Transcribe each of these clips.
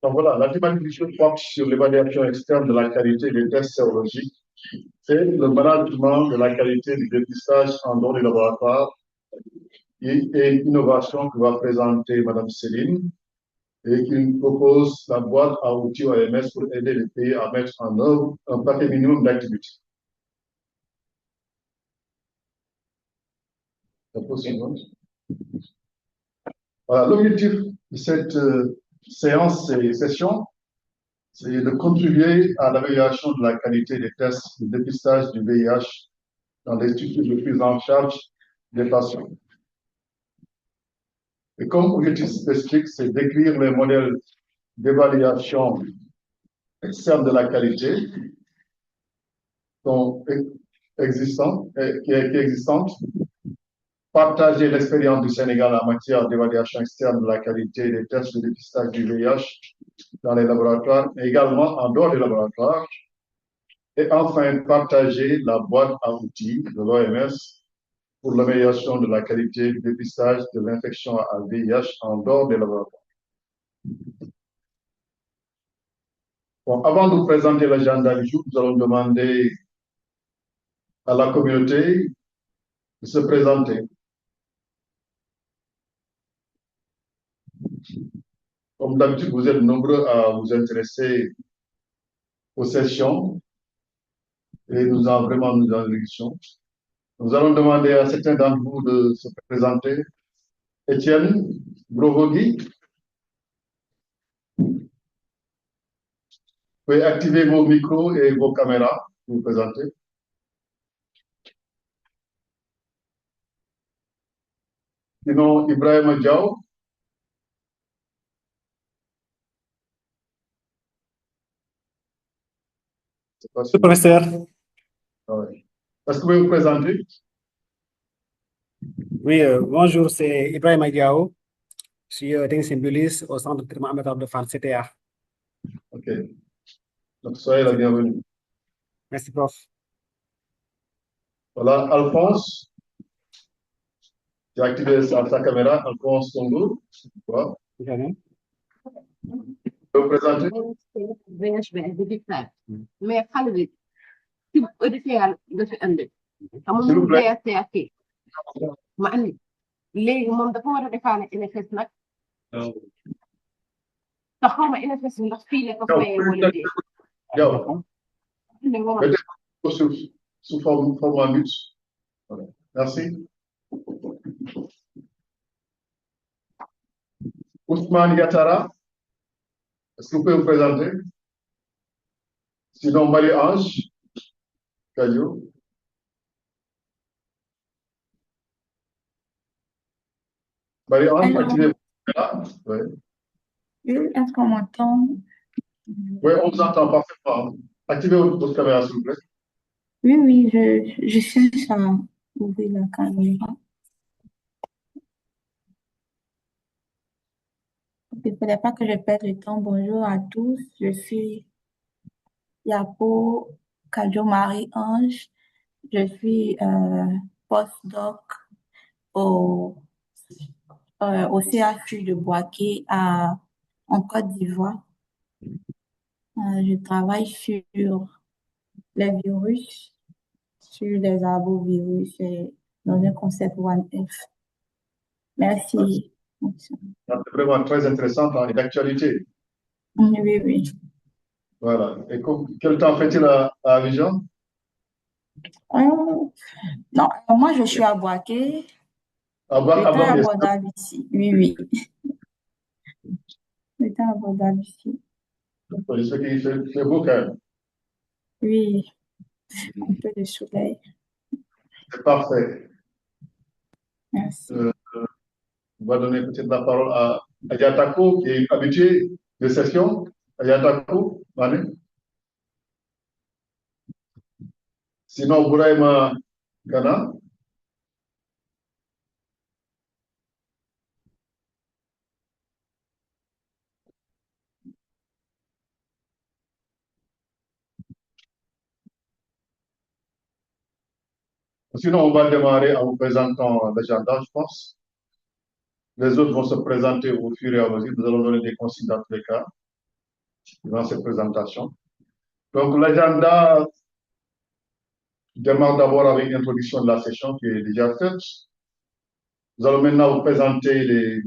Donc voilà, la thématique du jour porte sur l'évaluation externe de la qualité des tests sérologiques et le management de la qualité du dépistage en dehors du laboratoire et une innovation que va présenter Mme Céline et qui nous propose la boîte à outils OMS pour aider les pays à mettre en œuvre un paquet minimum d'activités. Voilà, l'objectif de cette session, c'est de contribuer à l'amélioration de la qualité des tests de dépistage du VIH dans les structures de prise en charge des patients. Et comme objectif spécifique, c'est d'écrire les modèles d'évaluation externe de la qualité qui est existante, partager l'expérience du Sénégal en matière d'évaluation externe de la qualité des tests de dépistage du VIH dans les laboratoires, mais également en dehors des laboratoires. Et enfin, partager la boîte à outils de l'OMS pour l'amélioration de la qualité du dépistage de l'infection à VIH en dehors des laboratoires. Bon, avant de vous présenter l'agenda du jour, nous allons demander à la communauté de se présenter. Comme d'habitude, vous êtes nombreux à vous intéresser aux sessions et nous avons vraiment nous en réduction. Nous allons demander à certains d'entre vous de se présenter. Étienne Brovogui, vous pouvez activer vos micros et vos caméras pour vous présenter. Sinon, Ibrahim Diaw. Oui, professeur. Est-ce que vous pouvez vous présenter? Oui, bonjour, c'est Ibrahim Diao. Je suis technicien biologiste au centre de traitement amateur de Fann, CTA. Ok. Donc, soyez la bienvenue. Merci, prof. Voilà, Alphonse. Tu as activé sa caméra. Alphonse Tongo. Voilà. Bien. Vous pouvez vous présenter? mais xale bi ci auditeurs nga fi andi xam S'il vous plaît. DSTAT ma andi léegi moom dafa war a defaale NFS nag te xaw ma NFS ndax fii la ko fayee wala déet Diaw. andi nga Mettez sous format mute. Voilà. Merci. Ousmane Yatara. Est-ce que vous pouvez vous présenter? Sinon, Marie-Ange Caillot. Marie-Ange, activez votre caméra. Oui. Est-ce qu'on m'entend? Oui, on vous entend parfaitement. Activez votre caméra, s'il vous plaît. Oui, je cherche à ouvrir la caméra. Il ne faudrait pas que je perde le temps. Bonjour à tous, je suis Yapo Kadjo Marie-Ange. Je suis postdoc au CHU de Boaké en Côte d'Ivoire. Je travaille sur les virus, sur les arbovirus et dans un concept One F. Merci. C'est vraiment très intéressant et d'actualité. Oui. Voilà. Et quel temps fait-il à Abidjan? Non, moi je suis à Boaké. À Le temps est Boaké. abordable ici. Oui. Le temps est abordable ici. Je sais qu'il fait beau quand même. Oui, un peu de soleil. C'est parfait. Merci. On va donner peut-être la parole à Ayatako, qui est habitué de session. Ayatako, Mané. Sinon, Bouraïma Ghana. Sinon, on va démarrer en vous présentant l'agenda, je pense. Les autres vont se présenter au fur et à mesure. Nous allons donner des consignes dans tous les cas. dans cette présentation. Donc, l'agenda démarre d'abord avec l'introduction de la session qui est déjà faite. Nous allons maintenant vous présenter les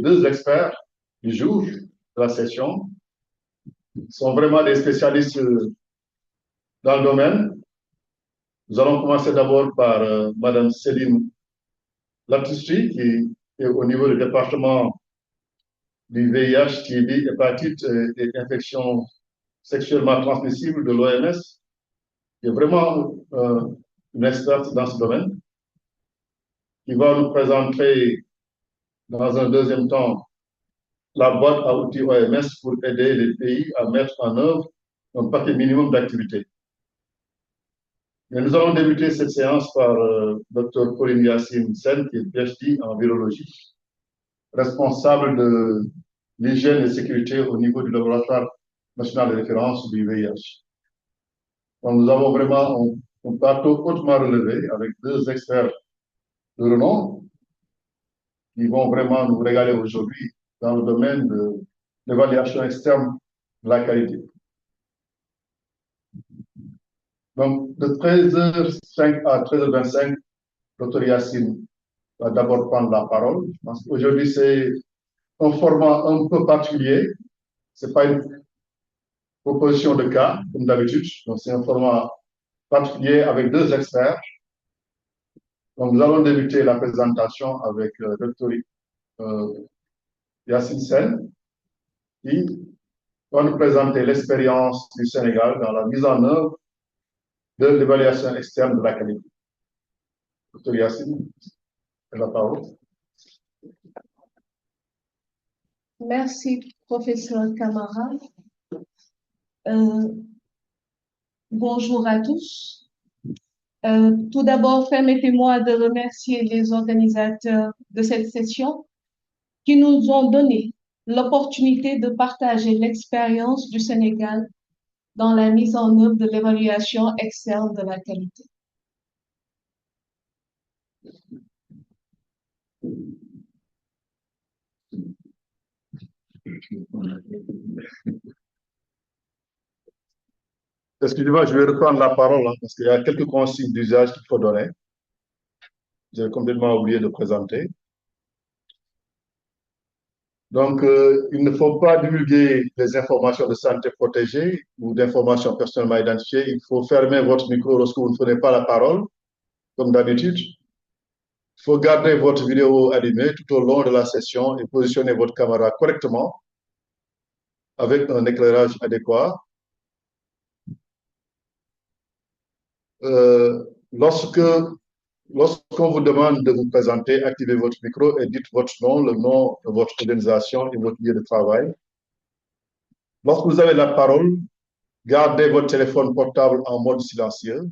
deux experts du jour de la session. Ils sont vraiment des spécialistes dans le domaine. Nous allons commencer d'abord par Madame Céline Latousti, qui est au niveau du département du VIH, TB, hépatite et infections sexuellement transmissibles de l'OMS, qui est vraiment une experte dans ce domaine, qui va nous présenter dans un deuxième temps la boîte à outils OMS pour aider les pays à mettre en œuvre un paquet minimum d'activités. Mais nous allons débuter cette séance par Dr Pauline Yacine Sen, qui est PhD en virologie, responsable de l'hygiène et sécurité au niveau du laboratoire national de référence du VIH. Donc, nous avons vraiment un plateau hautement relevé avec deux experts de renom qui vont vraiment nous régaler aujourd'hui dans le domaine de l'évaluation externe de la qualité. Donc, de 13h05 à 13h25, Dr Yacine va d'abord prendre la parole. Je pense qu'aujourd'hui, c'est un format un peu particulier. Ce n'est pas une proposition de cas, comme d'habitude. Donc, c'est un format particulier avec deux experts. Donc, nous allons débuter la présentation avec Dr Yacine Sen, qui va nous présenter l'expérience du Sénégal dans la mise en œuvre de l'évaluation externe de la qualité. Dr Yacine, la parole. Merci, professeur Camara. Bonjour à tous. Tout d'abord, permettez-moi de remercier les organisateurs de cette session qui nous ont donné l'opportunité de partager l'expérience du Sénégal dans la mise en œuvre de l'évaluation externe de la qualité. Excusez-moi, je vais reprendre la parole parce qu'il y a quelques consignes d'usage qu'il faut donner. J'ai complètement oublié de présenter. Donc, il ne faut pas divulguer des informations de santé protégées ou d'informations personnellement identifiées. Il faut fermer votre micro lorsque vous ne prenez pas la parole, comme d'habitude. Il faut garder votre vidéo allumée tout au long de la session et positionner votre caméra correctement avec un éclairage adéquat. Lorsqu'on vous demande de vous présenter, activez votre micro et dites votre nom, le nom de votre organisation et votre lieu de travail. Lorsque vous avez la parole, gardez votre téléphone portable en mode silencieux.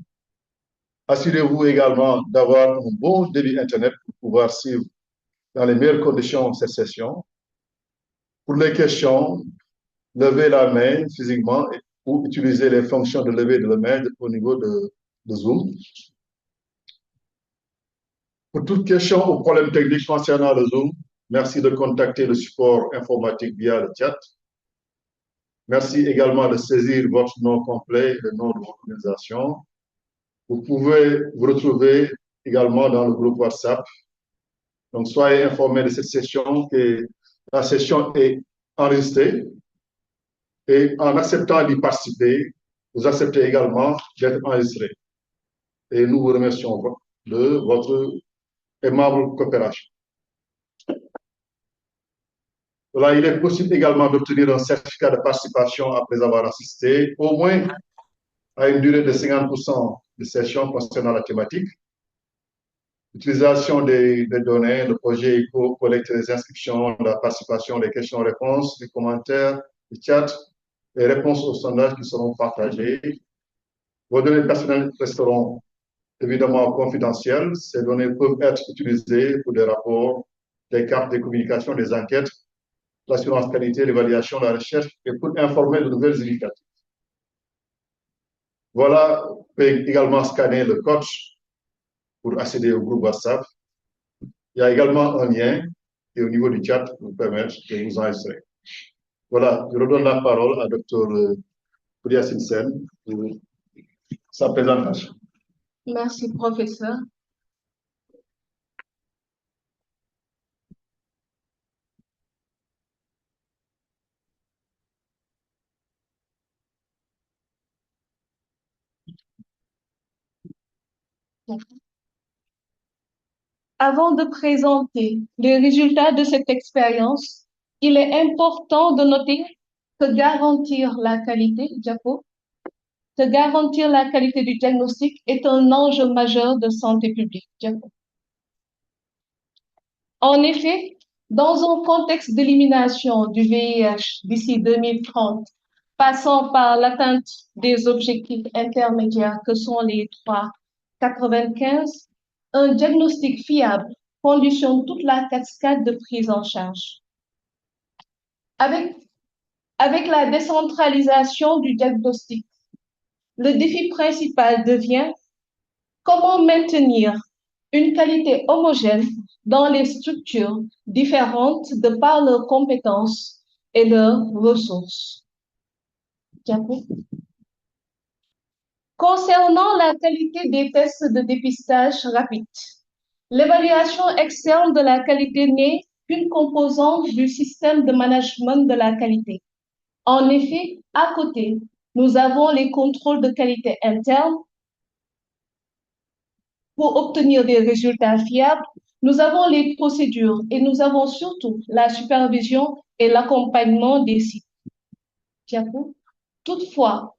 Assurez-vous également d'avoir un bon débit Internet pour pouvoir suivre dans les meilleures conditions cette session. Pour les questions, levez la main physiquement ou utilisez les fonctions de levée de la main au niveau de Zoom. Pour toute question ou problème technique concernant le Zoom, merci de contacter le support informatique via le chat. Merci également de saisir votre nom complet et le nom de votre organisation. Vous pouvez vous retrouver également dans le groupe WhatsApp. Donc, soyez informés de cette session, que la session est enregistrée. Et en acceptant d'y participer, vous acceptez également d'être enregistré. Et nous vous remercions de votre aimable coopération. Voilà, il est possible également d'obtenir un certificat de participation après avoir assisté au moins à une durée de 50% de sessions concernant la thématique. L'utilisation des données, le projet ECO collecte les inscriptions, la participation, les questions-réponses, les commentaires, les chats, les réponses aux sondages qui seront partagées. Vos données personnelles resteront évidemment confidentielles. Ces données peuvent être utilisées pour des rapports, des cartes de communication, des enquêtes, l'assurance qualité, l'évaluation, la recherche et pour informer de nouvelles initiatives. Voilà, vous pouvez également scanner le code pour accéder au groupe WhatsApp. Il y a également un lien qui est au niveau du chat pour vous permettre de vous enregistrer. Voilà, je redonne la parole à Dr. Pouliassine Sen pour sa présentation. Merci, professeur. Avant de présenter les résultats de cette expérience, il est important de noter que garantir la qualité, diapo, que garantir la qualité du diagnostic est un enjeu majeur de santé publique. Diapo. En effet, dans un contexte d'élimination du VIH d'ici 2030, passant par l'atteinte des objectifs intermédiaires que sont les 3,95, un diagnostic fiable conditionne toute la cascade de prise en charge. Avec la décentralisation du diagnostic, le défi principal devient comment maintenir une qualité homogène dans les structures différentes de par leurs compétences et leurs ressources. Concernant la qualité des tests de dépistage rapide, l'évaluation externe de la qualité n'est qu'une composante du système de management de la qualité. En effet, à côté, nous avons les contrôles de qualité interne. Pour obtenir des résultats fiables, nous avons les procédures et nous avons surtout la supervision et l'accompagnement des sites. Toutefois,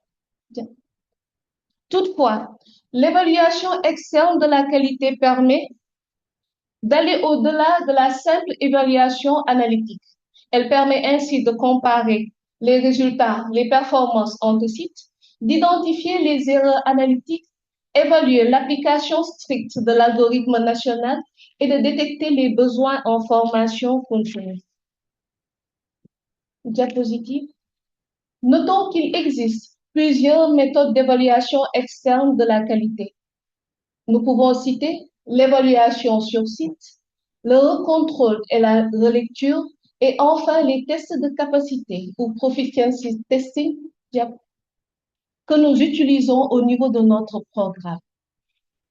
l'évaluation externe de la qualité permet d'aller au-delà de la simple évaluation analytique. Elle permet ainsi de comparer les résultats, les performances entre sites, d'identifier les erreurs analytiques, évaluer l'application stricte de l'algorithme national et de détecter les besoins en formation continue. Diapositive. Notons qu'il existe plusieurs méthodes d'évaluation externe de la qualité. Nous pouvons citer l'évaluation sur site, le recontrôle et la relecture, et enfin les tests de capacité ou proficiency testing que nous utilisons au niveau de notre programme.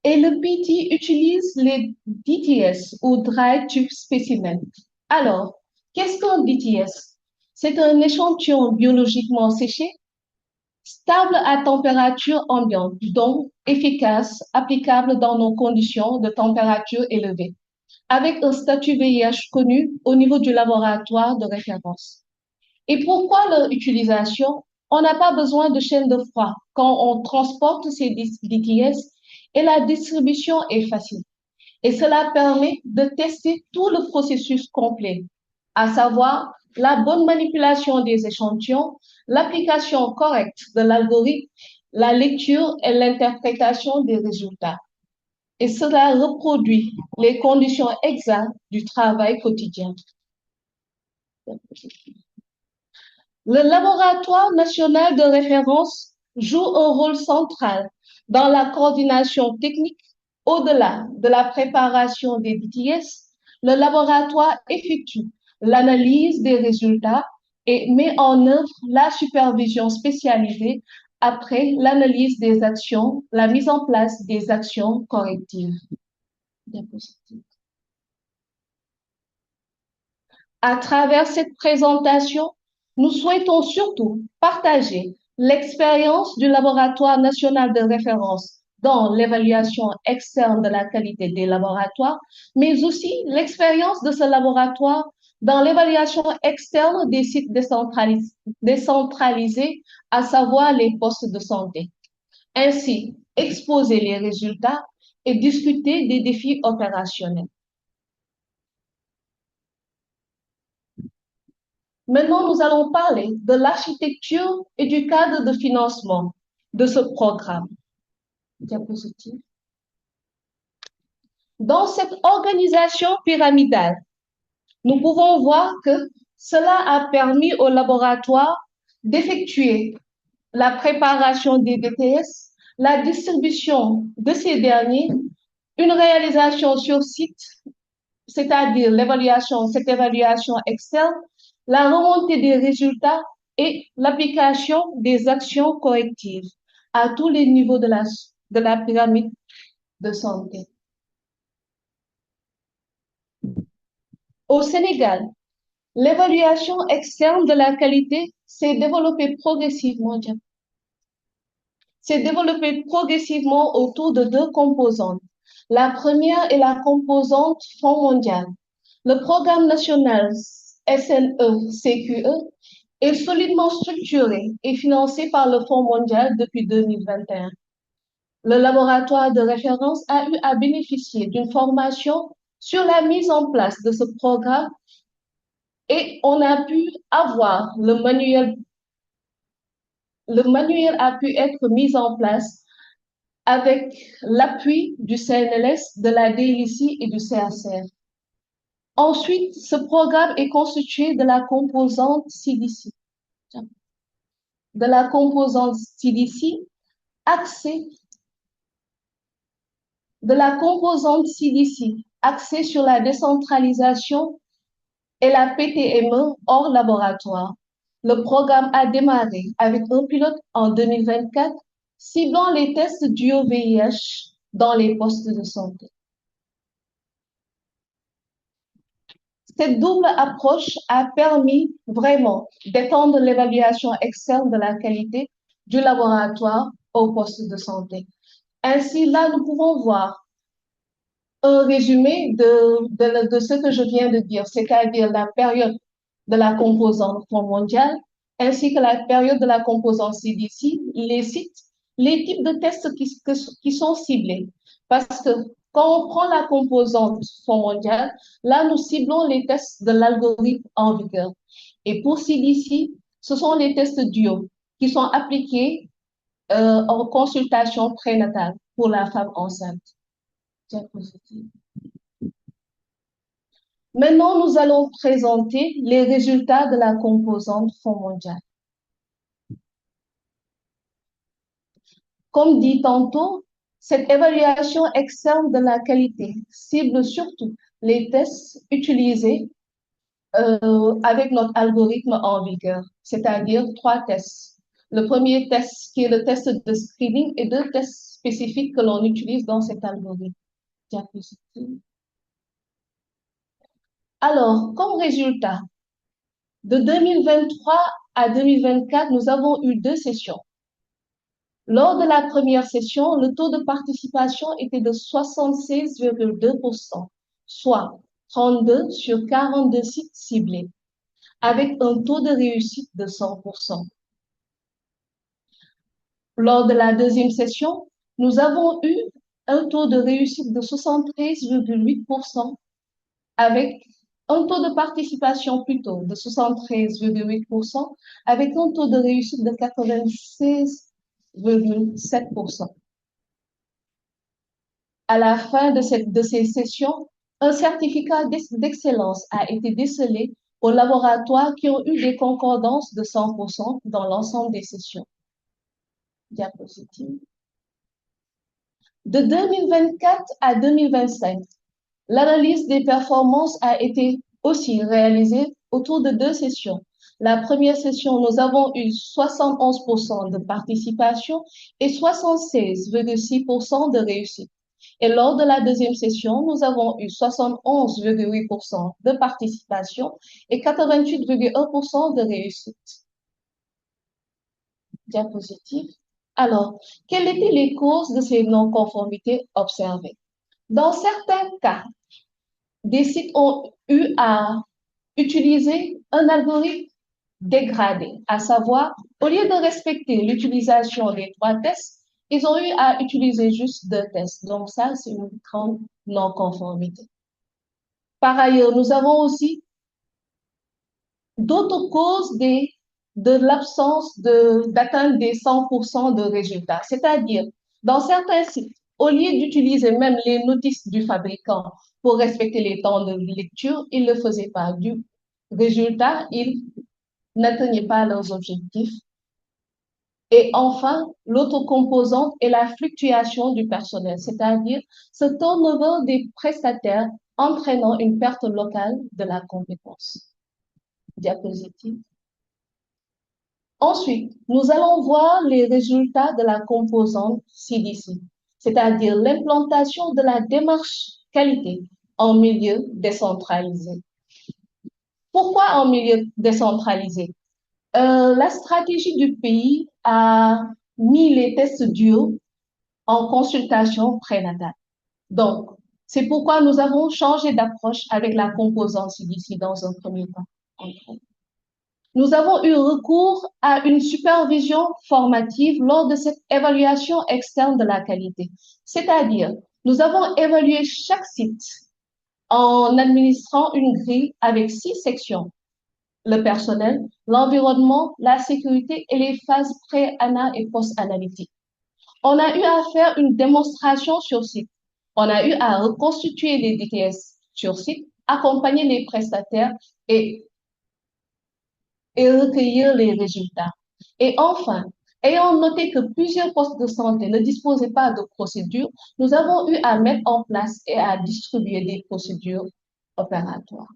Et le PT utilise les DTS ou Dry Tube Specimen. Alors, qu'est-ce qu'un DTS? C'est un échantillon biologiquement séché, stable à température ambiante, donc efficace, applicable dans nos conditions de température élevée, avec un statut VIH connu au niveau du laboratoire de référence. Et pourquoi leur utilisation? On n'a pas besoin de chaîne de froid quand on transporte ces DTS et la distribution est facile. Et cela permet de tester tout le processus complet, à savoir la bonne manipulation des échantillons, l'application correcte de l'algorithme, la lecture et l'interprétation des résultats. Et cela reproduit les conditions exactes du travail quotidien. Le laboratoire national de référence joue un rôle central dans la coordination technique. Au-delà de la préparation des DTS, le laboratoire effectue l'analyse des résultats et met en œuvre la supervision spécialisée après l'analyse des actions, la mise en place des actions correctives. À travers cette présentation, nous souhaitons surtout partager l'expérience du laboratoire national de référence dans l'évaluation externe de la qualité des laboratoires, mais aussi l'expérience de ce laboratoire dans l'évaluation externe des sites décentralisés, à savoir les postes de santé. Ainsi, exposer les résultats et discuter des défis opérationnels. Maintenant, nous allons parler de l'architecture et du cadre de financement de ce programme. Diapositive. Dans cette organisation pyramidale, nous pouvons voir que cela a permis au laboratoire d'effectuer la préparation des DTS, la distribution de ces derniers, une réalisation sur site c'est-à-dire cette évaluation externe, la remontée des résultats et l'application des actions correctives à tous les niveaux de la pyramide de santé. Au Sénégal, l'évaluation externe de la qualité s'est développée progressivement. S'est développée progressivement autour de deux composantes. La première est la composante Fonds mondial. Le programme national SNE-CQE est solidement structuré et financé par le Fonds mondial depuis 2021. Le laboratoire de référence a eu à bénéficier d'une formation sur la mise en place de ce programme et on a pu avoir le manuel a pu être mis en place avec l'appui du CNLS, de la DIC et du CACR. Ensuite, ce programme est constitué de la composante CDC. De la composante CDC axée sur la décentralisation et la PTME hors laboratoire. Le programme a démarré avec un pilote en 2024, ciblant les tests du VIH dans les postes de santé. Cette double approche a permis vraiment d'étendre l'évaluation externe de la qualité du laboratoire au poste de santé. Ainsi, là, nous pouvons voir un résumé de ce que je viens de dire, c'est-à-dire la période de la composante Fonds mondial, ainsi que la période de la composante CDC, les sites, les types de tests qui sont ciblés. Parce que quand on prend la composante Fonds mondial, là, nous ciblons les tests de l'algorithme en vigueur. Et pour CDC, ce sont les tests DUO qui sont appliqués en consultation prénatale pour la femme enceinte. Maintenant, nous allons présenter les résultats de la composante Fonds mondial. Comme dit tantôt, cette évaluation externe de la qualité cible surtout les tests utilisés avec notre algorithme en vigueur, c'est-à-dire 3 tests. Le premier test qui est le test de screening et 2 tests spécifiques que l'on utilise dans cet algorithme. Alors, comme résultat, de 2023 à 2024, nous avons eu 2 sessions. Lors de la première session, le taux de participation était de 76,2%, soit 32 sur 42 sites ciblés, avec un taux de réussite de 100%. Lors de la deuxième session, nous avons eu un taux de réussite de 73,8%, avec un taux de participation plutôt de 73,8%, avec un taux de réussite de 96,7%. À la fin de ces sessions, un certificat d'excellence a été décelé aux laboratoires qui ont eu des concordances de 100% dans l'ensemble des sessions. Diapositive. De 2024 à 2025, l'analyse des performances a été aussi réalisée autour de 2 sessions. La première session, nous avons eu 71% de participation et 76,6% de réussite. Et lors de la deuxième session, nous avons eu 71,8% de participation et 88,1% de réussite. Diapositive. Alors, quelles étaient les causes de ces non-conformités observées? Dans certains cas, des sites ont eu à utiliser un algorithme dégradé, à savoir, au lieu de respecter l'utilisation des 3 tests, ils ont eu à utiliser juste 2 tests. Donc ça, c'est une grande non-conformité. Par ailleurs, nous avons aussi d'autres causes de l'absence d'atteinte des 100% de résultats. C'est-à-dire, dans certains sites, au lieu d'utiliser même les notices du fabricant pour respecter les temps de lecture, ils ne le faisaient pas. Du résultat, ils n'atteignaient pas leurs objectifs. Et enfin, l'autre composante est la fluctuation du personnel, c'est-à-dire ce turnover des prestataires entraînant une perte locale de la compétence. Diapositive. Ensuite, nous allons voir les résultats de la composante CDC, c'est-à-dire l'implantation de la démarche qualité en milieu décentralisé. Pourquoi en milieu décentralisé? La stratégie du pays a mis les tests durs en consultation prénatale. Donc, c'est pourquoi nous avons changé d'approche avec la composante CDC dans un premier temps. Nous avons eu recours à une supervision formative lors de cette évaluation externe de la qualité. C'est-à-dire, nous avons évalué chaque site en administrant une grille avec 6 sections: le personnel, l'environnement, la sécurité et les phases pré-ana et post-analytiques. On a eu à faire une démonstration sur site. On a eu à reconstituer les DTS sur site, accompagner les prestataires et recueillir les résultats. Et enfin, ayant noté que plusieurs postes de santé ne disposaient pas de procédures, nous avons eu à mettre en place et à distribuer des procédures opératoires.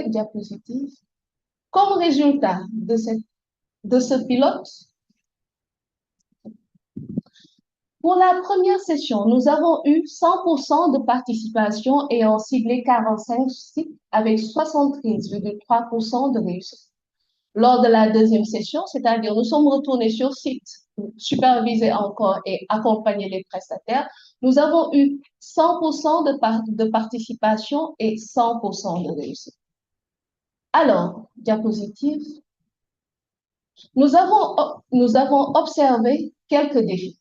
Diapositive. Comme résultat de ce pilote, pour la première session, nous avons eu 100% de participation ayant ciblé 45 sites avec 73,3% de réussite. Lors de la deuxième session, c'est-à-dire nous sommes retournés sur site, superviser encore et accompagner les prestataires, nous avons eu 100% de participation et 100% de réussite. Alors, diapositive, nous avons observé quelques défis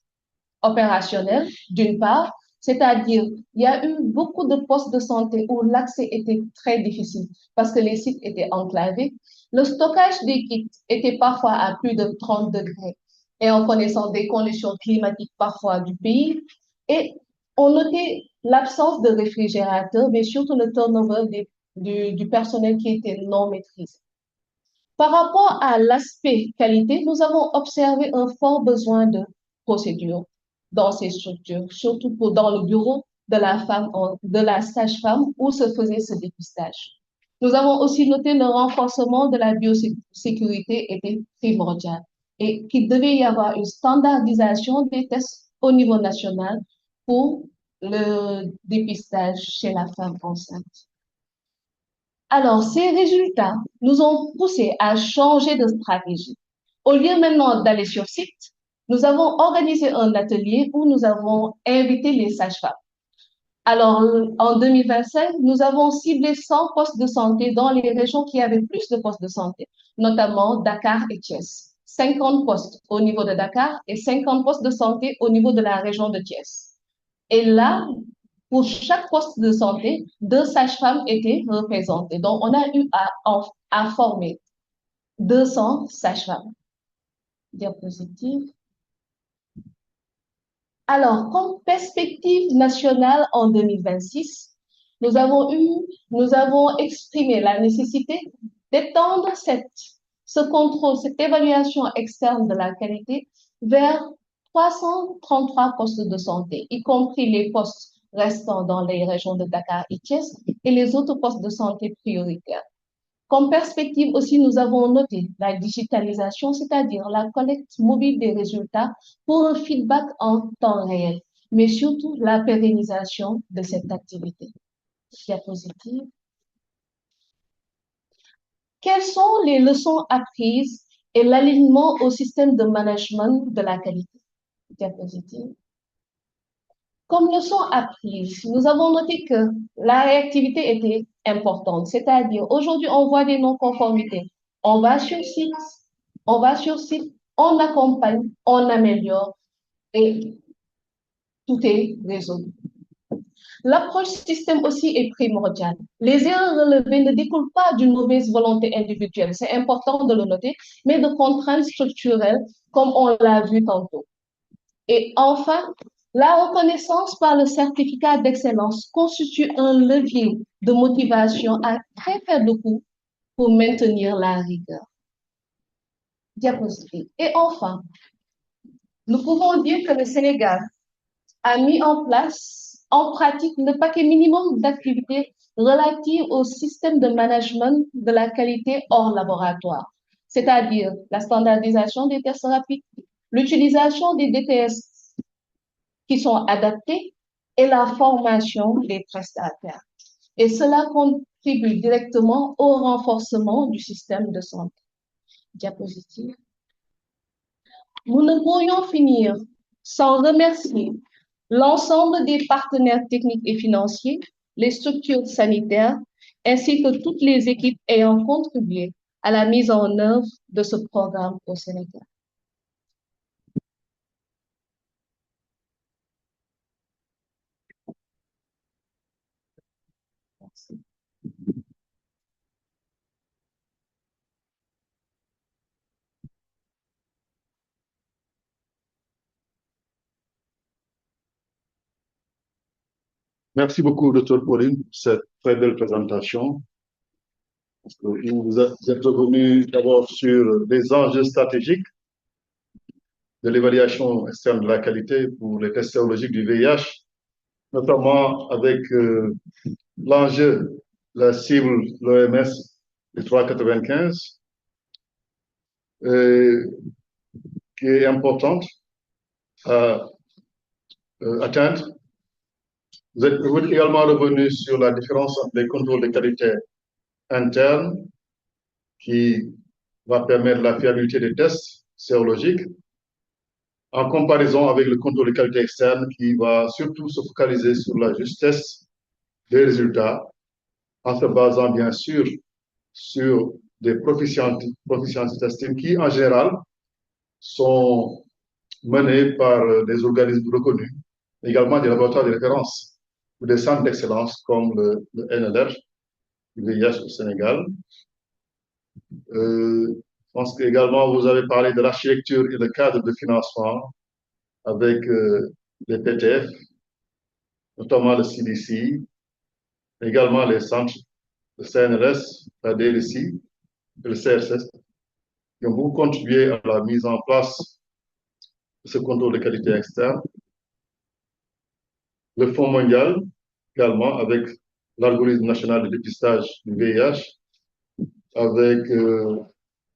opérationnels, d'une part, c'est-à-dire il y a eu beaucoup de postes de santé où l'accès était très difficile parce que les sites étaient enclavés. Le stockage des kits était parfois à plus de 30 degrés et en connaissant des conditions climatiques parfois du pays. Et on notait l'absence de réfrigérateur, mais surtout le turnover du personnel qui était non maîtrisé. Par rapport à l'aspect qualité, nous avons observé un fort besoin de procédures dans ces structures, surtout dans le bureau de la sage-femme où se faisait ce dépistage. Nous avons aussi noté le renforcement de la biosécurité était primordial et qu'il devait y avoir une standardisation des tests au niveau national pour le dépistage chez la femme enceinte. Alors, ces résultats nous ont poussé à changer de stratégie. Au lieu maintenant d'aller sur site, nous avons organisé un atelier où nous avons invité les sages-femmes. Alors, en 2025, nous avons ciblé 100 postes de santé dans les régions qui avaient plus de postes de santé, notamment Dakar et Thiès. 50 postes au niveau de Dakar et 50 postes de santé au niveau de la région de Thiès. Et là, pour chaque poste de santé, 2 sages-femmes étaient représentées. Donc, on a eu à former 200 sages-femmes. Diapositive. Alors, comme perspective nationale en 2026, nous avons exprimé la nécessité d'étendre ce contrôle, cette évaluation externe de la qualité vers 333 postes de santé, y compris les postes restant dans les régions de Dakar et Thiès et les autres postes de santé prioritaires. Comme perspective aussi, nous avons noté la digitalisation, c'est-à-dire la collecte mobile des résultats pour un feedback en temps réel, mais surtout la pérennisation de cette activité. Diapositive. Quelles sont les leçons apprises et l'alignement au système de management de la qualité? Diapositive. Comme leçon apprise, nous avons noté que la réactivité était importante, c'est-à-dire aujourd'hui on voit des non-conformités. On va sur site, on accompagne, on améliore et tout est résolu. L'approche système aussi est primordiale. Les erreurs relevées ne découlent pas d'une mauvaise volonté individuelle, c'est important de le noter, mais de contraintes structurelles comme on l'a vu tantôt. Et enfin, la reconnaissance par le certificat d'excellence constitue un levier de motivation à très faible coût pour maintenir la rigueur. Diapositive. Et enfin, nous pouvons dire que le Sénégal a mis en place en pratique le paquet minimum d'activités relatives au système de management de la qualité hors laboratoire, c'est-à-dire la standardisation des tests rapides, l'utilisation des DTS qui sont adaptés et la formation des prestataires. Et cela contribue directement au renforcement du système de santé. Diapositive. Nous ne pourrions finir sans remercier l'ensemble des partenaires techniques et financiers, les structures sanitaires, ainsi que toutes les équipes ayant contribué à la mise en œuvre de ce programme au Sénégal. Merci. Merci beaucoup, Dr. Pauline, pour cette très belle présentation. Vous êtes revenu d'abord sur les enjeux stratégiques de l'évaluation externe de la qualité pour les tests sérologiques du VIH, notamment avec l'enjeu, la cible, l'OMS, de 3,95, qui est importante à atteindre. Vous êtes également revenu sur la différence entre les contrôles de qualité internes qui va permettre la fiabilité des tests sérologiques en comparaison avec le contrôle de qualité externe qui va surtout se focaliser sur la justesse des résultats en se basant bien sûr sur des proficiency testing qui en général sont menés par des organismes reconnus, également des laboratoires de référence ou des centres d'excellence comme le NLR, le VIH au Sénégal. Je pense qu'également vous avez parlé de l'architecture et le cadre de financement avec les PTF, notamment le CDC, également les centres, le CNRS, la DLC et le CRSS, qui ont beaucoup contribué à la mise en place de ce contrôle de qualité externe. Le Fonds mondial, également, avec l'algorithme national de dépistage du VIH, avec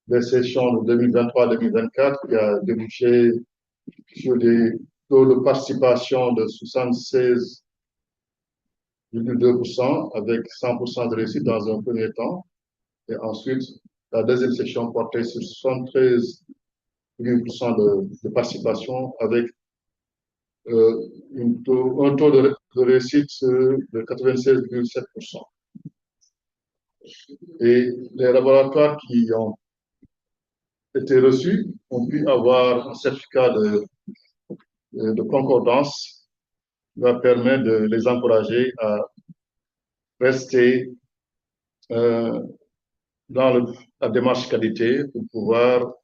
des sessions de 2023-2024 qui a débouché sur des taux de participation de 76,2% avec 100% de réussite dans un premier temps. Et ensuite, la deuxième session portait sur 73,1% de participation avec un taux de réussite de 96,7%. Et les laboratoires qui ont été reçus ont pu avoir un certificat de concordance qui va permettre de les encourager à rester dans la démarche qualité pour pouvoir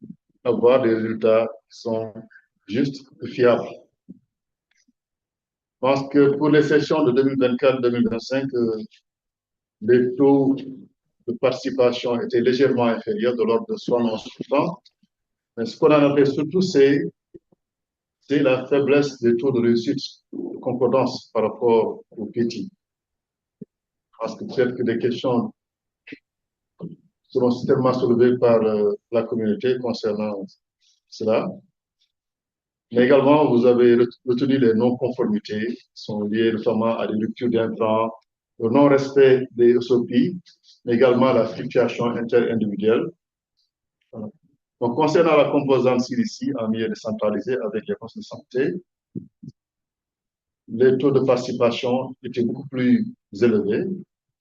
avoir des résultats qui sont justes et fiables. Je pense que pour les sessions de 2024-2025, les taux de participation étaient légèrement inférieurs, de l'ordre de 71%. Mais ce qu'on a noté surtout, c'est la faiblesse des taux de réussite de concordance par rapport au PT. Parce que peut-être que des questions seront certainement soulevées par la communauté concernant cela. Mais également, vous avez retenu les non-conformités qui sont liées notamment à des ruptures d'intrants, au non-respect des SOP, mais également à la fluctuation interindividuelle. Voilà. Donc, concernant la composante CDC en milieu décentralisé avec les postes de santé, les taux de participation étaient beaucoup plus élevés,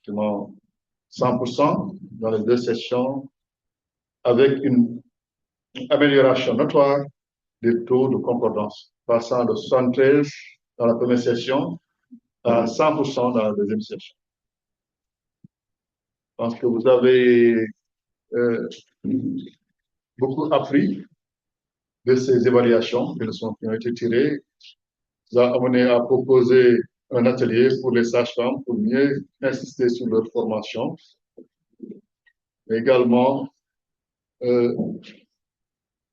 100% dans les deux sessions, avec une amélioration notoire des taux de concordance, passant de 73 dans la première session à 100% dans la deuxième session. Je pense que vous avez beaucoup appris de ces évaluations, des leçons qui ont été tirées. Ça a amené à proposer un atelier pour les sages-femmes pour mieux insister sur leur formation. Mais également,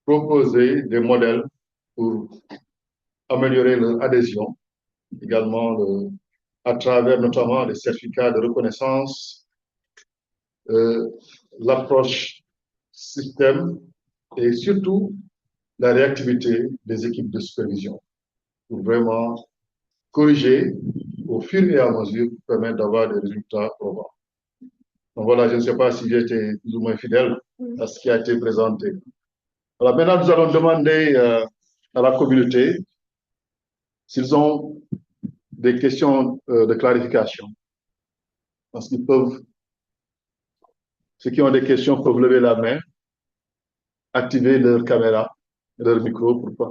proposer des modèles pour améliorer leur adhésion, également à travers notamment les certificats de reconnaissance, l'approche système et surtout la réactivité des équipes de supervision pour vraiment corriger au fur et à mesure pour permettre d'avoir des résultats probants. Donc voilà, je ne sais pas si j'ai été plus ou moins fidèle à ce qui a été présenté. Alors maintenant, nous allons demander à la communauté s'ils ont des questions de clarification. Parce qu'ils peuvent, ceux qui ont des questions peuvent lever la main, activer leur caméra, leur micro pour pas.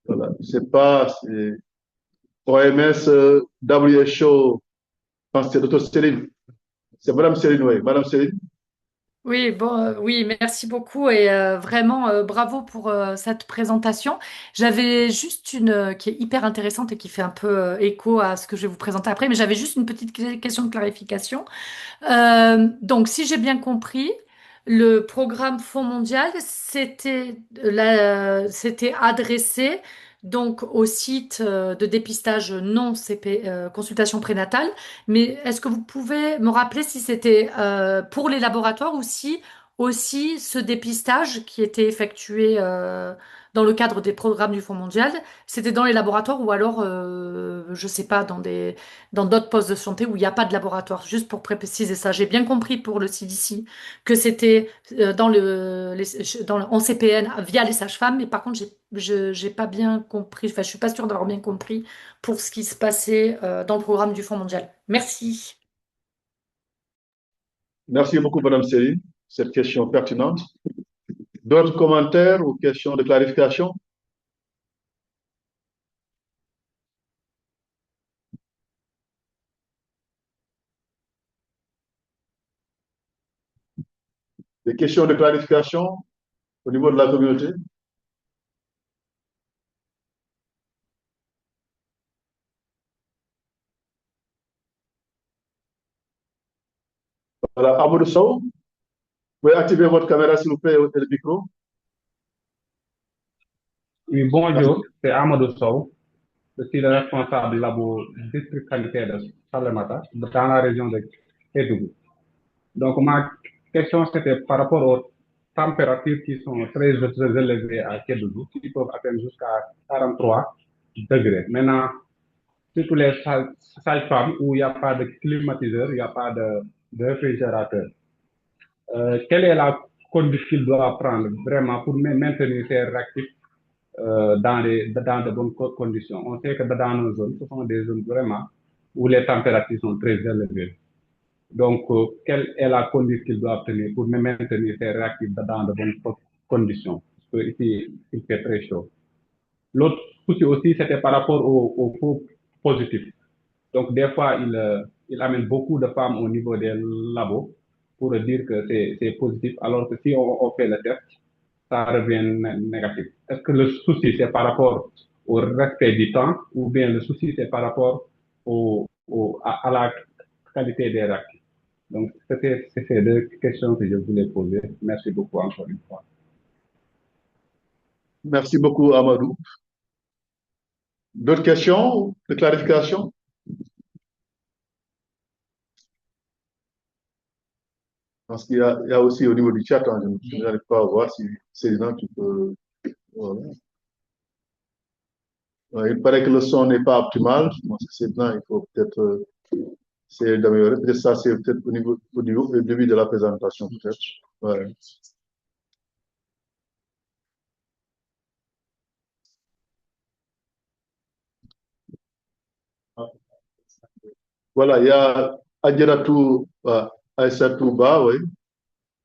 Voilà, c'est pas OMS, WHO, je pense que c'est Dr. Céline. C'est Madame Céline, oui. Madame Céline. Oui, bon, oui, merci beaucoup et vraiment bravo pour cette présentation. J'avais juste une qui est hyper intéressante et qui fait un peu écho à ce que je vais vous présenter après, mais j'avais juste une petite question de clarification. Donc, si j'ai bien compris, le programme Fonds mondial, c'était adressé donc au site de dépistage non CP, consultation prénatale. Mais est-ce que vous pouvez me rappeler si c'était pour les laboratoires ou si aussi ce dépistage qui était effectué dans le cadre des programmes du Fonds mondial, c'était dans les laboratoires ou alors, je sais pas, dans d'autres postes de santé où il n'y a pas de laboratoire, juste pour préciser ça. J'ai bien compris pour le CDC que c'était en CPN via les sages-femmes, mais par contre, j'ai pas bien compris, enfin, je suis pas sûre d'avoir bien compris pour ce qui se passait dans le programme du Fonds mondial. Merci. Merci beaucoup, Madame Céline, cette question pertinente. D'autres commentaires ou questions de clarification? Des questions de clarification au niveau de la communauté? Voilà, Amadou Sow, vous pouvez activer votre caméra, s'il vous plaît, et le micro. Oui, bonjour, c'est Amadou Sow. Je suis le responsable du labo district sanitaire de Salemata, dans la région de Kédougou. Donc, ma question, c'était par rapport aux températures qui sont très élevées à Kédougou, qui peuvent atteindre jusqu'à 43 degrés. Maintenant, surtout les sages-femmes où il n'y a pas de climatiseur, il n'y a pas de réfrigérateur. Quelle est la conduite qu'il doit prendre vraiment pour maintenir ces réactifs dans de bonnes conditions? On sait que dans nos zones, ce sont des zones vraiment où les températures sont très élevées. Donc, quelle est la conduite qu'il doit tenir pour maintenir ces réactifs dans de bonnes conditions? Parce que ici, il fait très chaud. L'autre souci aussi, c'était par rapport aux faux positifs. Donc, des fois, il amène beaucoup de femmes au niveau des labos pour dire que c'est positif, alors que si on fait le test, ça revient négatif. Est-ce que le souci, c'est par rapport au respect du temps ou bien le souci, c'est par rapport à la qualité des réactifs? Donc, c'était ces deux questions que je voulais poser. Merci beaucoup encore une fois. Merci beaucoup, Amadou. D'autres questions de clarification? Parce qu'il y a aussi au niveau du chat, hein, je n'arrive pas à voir si c'est là qui peut. Voilà. Il paraît que le son n'est pas optimal. Je pense que c'est là, il faut peut-être essayer d'améliorer. Peut-être ça, c'est peut-être au début de la présentation, peut-être. Ouais. Voilà, il y a Adjaratou Aïssatou Ba, oui,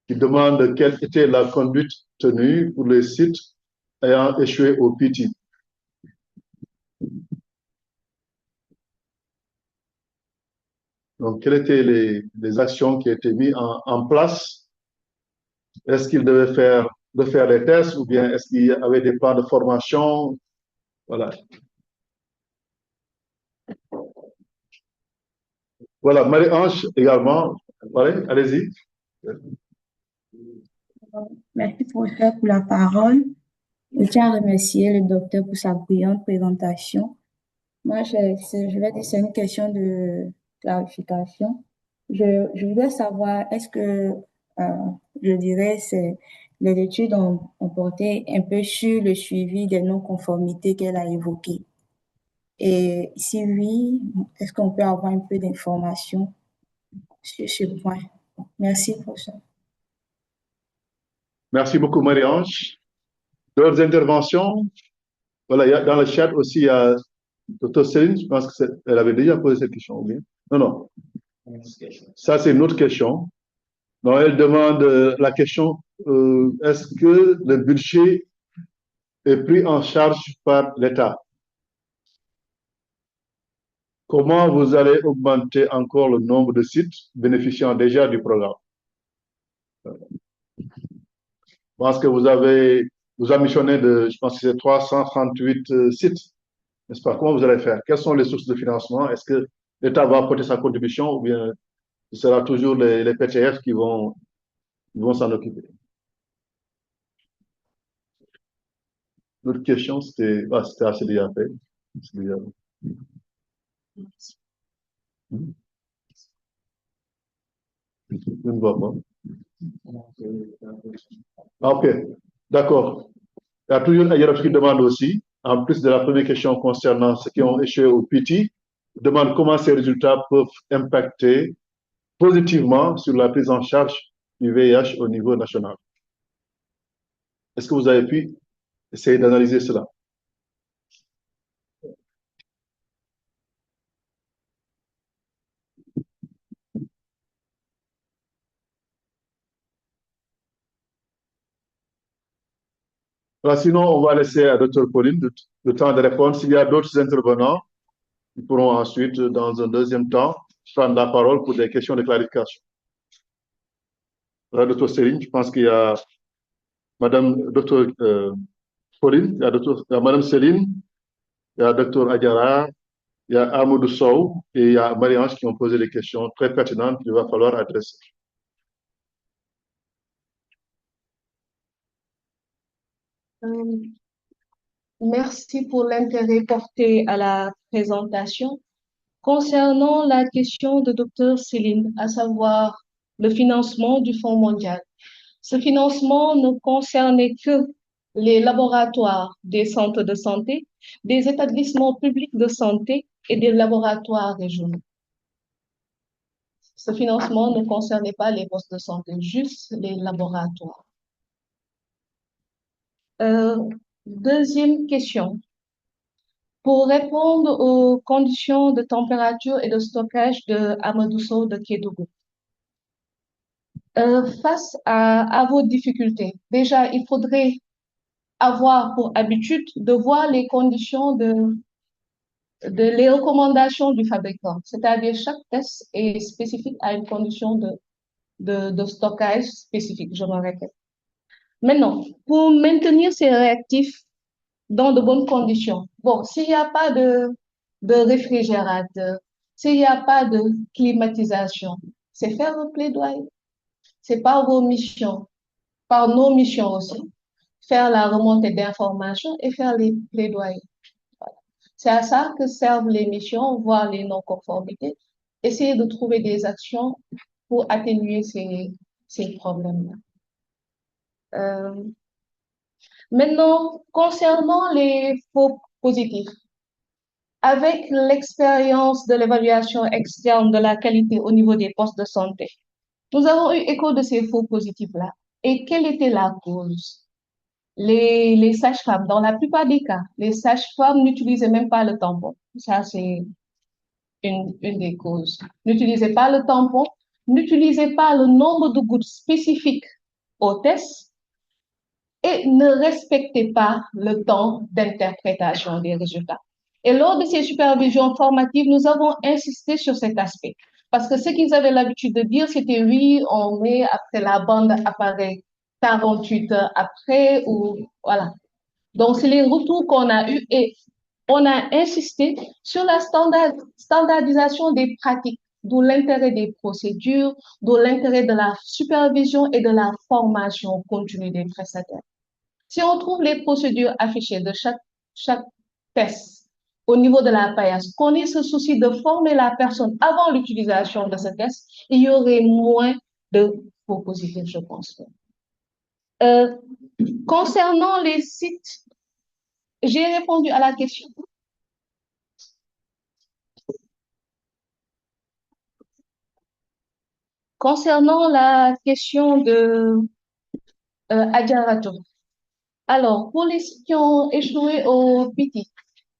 qui demande quelle était la conduite tenue pour les sites ayant échoué au PT. Donc, quelles étaient les actions qui étaient mises en place? Est-ce qu'ils devaient faire les tests ou bien est-ce qu'il y avait des plans de formation? Voilà. Voilà, Marie-Ange également. Voilà, allez-y. Merci professeur pour la parole. Je tiens à remercier le docteur pour sa brillante présentation. Moi, je vais dire, c'est une question de clarification. Je voudrais savoir, est-ce que, je dirais, les études ont porté un peu sur le suivi des non-conformités qu'elle a évoquées. Et si oui, est-ce qu'on peut avoir un peu d'informations sur ce point? Merci pour ça. Merci beaucoup, Marie-Ange. D'autres interventions? Voilà, dans le chat aussi, il y a Dr. Céline, je pense qu'elle avait déjà posé cette question, ou bien? Non, non. Ça, c'est une autre question. Donc, elle demande la question, est-ce que le budget est pris en charge par l'État? Comment vous allez augmenter encore le nombre de sites bénéficiant déjà du programme? Je pense que vous ambitionnez je pense que c'est 338 sites, n'est-ce pas? Comment vous allez faire? Quelles sont les sources de financement? Est-ce que l'État va apporter sa contribution ou bien ce sera toujours les PTF qui vont s'en occuper? L'autre question, c'était assez déjà fait. Déjà... Je ne vois pas. Ok, d'accord. Il y a toujours un qui demande aussi, en plus de la première question concernant ceux qui ont échoué au PT, demande comment ces résultats peuvent impacter positivement sur la prise en charge du VIH au niveau national. Est-ce que vous avez pu essayer d'analyser cela? Alors, sinon, on va laisser à Dr. Pauline le temps de répondre. S'il y a d'autres intervenants, ils pourront ensuite, dans un deuxième temps, prendre la parole pour des questions de clarification. Alors, Dr. Céline, je pense qu'il y a Madame Dr. Pauline, il y a Madame Céline, il y a Dr. Adjara, il y a Amadou Sow et il y a Marie-Ange qui ont posé des questions très pertinentes qu'il va falloir adresser. Merci pour l'intérêt porté à la présentation. Concernant la question de Dr. Céline, à savoir le financement du Fonds mondial, ce financement ne concernait que les laboratoires des centres de santé, des établissements publics de santé et des laboratoires régionaux. Ce financement ne concernait pas les postes de santé, juste les laboratoires. Deuxième question. Pour répondre aux conditions de température et de stockage de Amadou Sow de Kédougou, face à vos difficultés, déjà, il faudrait avoir pour habitude de voir les conditions les recommandations du fabricant. C'est-à-dire, chaque test est spécifique à une condition de stockage spécifique, je me répète. Maintenant, pour maintenir ces réactifs dans de bonnes conditions, bon, s'il n'y a pas de réfrigérateur, s'il n'y a pas de climatisation, c'est faire un plaidoyer. C'est par vos missions, par nos missions aussi, faire la remontée d'informations et faire les plaidoyers. Voilà. C'est à ça que servent les missions, voir les non-conformités, essayer de trouver des actions pour atténuer ces problèmes-là. Maintenant, concernant les faux positifs, avec l'expérience de l'évaluation externe de la qualité au niveau des postes de santé, nous avons eu écho de ces faux positifs-là. Et quelle était la cause? Les sages-femmes, dans la plupart des cas, les sages-femmes n'utilisaient même pas le tampon. Ça, c'est une des causes. N'utilisez pas le tampon, n'utilisez pas le nombre de gouttes spécifiques au test et ne respectez pas le temps d'interprétation des résultats. Et lors de ces supervisions formatives, nous avons insisté sur cet aspect. Parce que ce qu'ils avaient l'habitude de dire, c'était oui, on met après la bande apparaît 48 heures après ou voilà. Donc, c'est les retours qu'on a eus et on a insisté sur la standardisation des pratiques, d'où l'intérêt des procédures, d'où l'intérêt de la supervision et de la formation continue des prestataires. Si on trouve les procédures affichées de chaque test au niveau de la paillasse, qu'on ait ce souci de former la personne avant l'utilisation de ce test, il y aurait moins de faux positifs, je pense. Concernant les sites, j'ai répondu à la question. Concernant la question de Adjarato. Alors, pour les sites qui ont échoué au PT,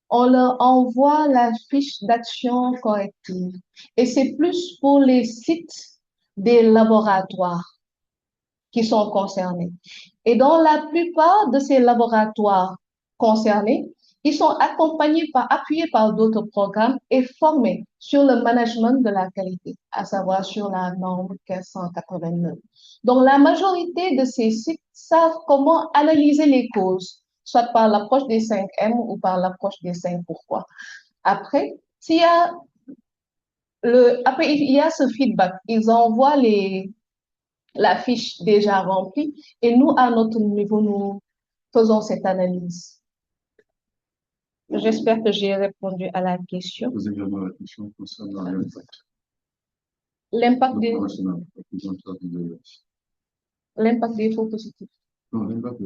on leur envoie la fiche d'action corrective. Et c'est plus pour les sites des laboratoires qui sont concernés. Et dans la plupart de ces laboratoires concernés, ils sont appuyés par d'autres programmes et formés sur le management de la qualité, à savoir sur la norme 1589. Donc, la majorité de ces sites savent comment analyser les causes, soit par l'approche des 5 M ou par l'approche des 5 pourquoi. Après, après, il y a ce feedback. Ils envoient la fiche déjà remplie et nous, à notre niveau, nous faisons cette analyse. J'espère que j'ai répondu à la question. Posez également la question concernant l'impact. L'impact des, International, la présentation de- l'impact des faux positifs. Non, l'impact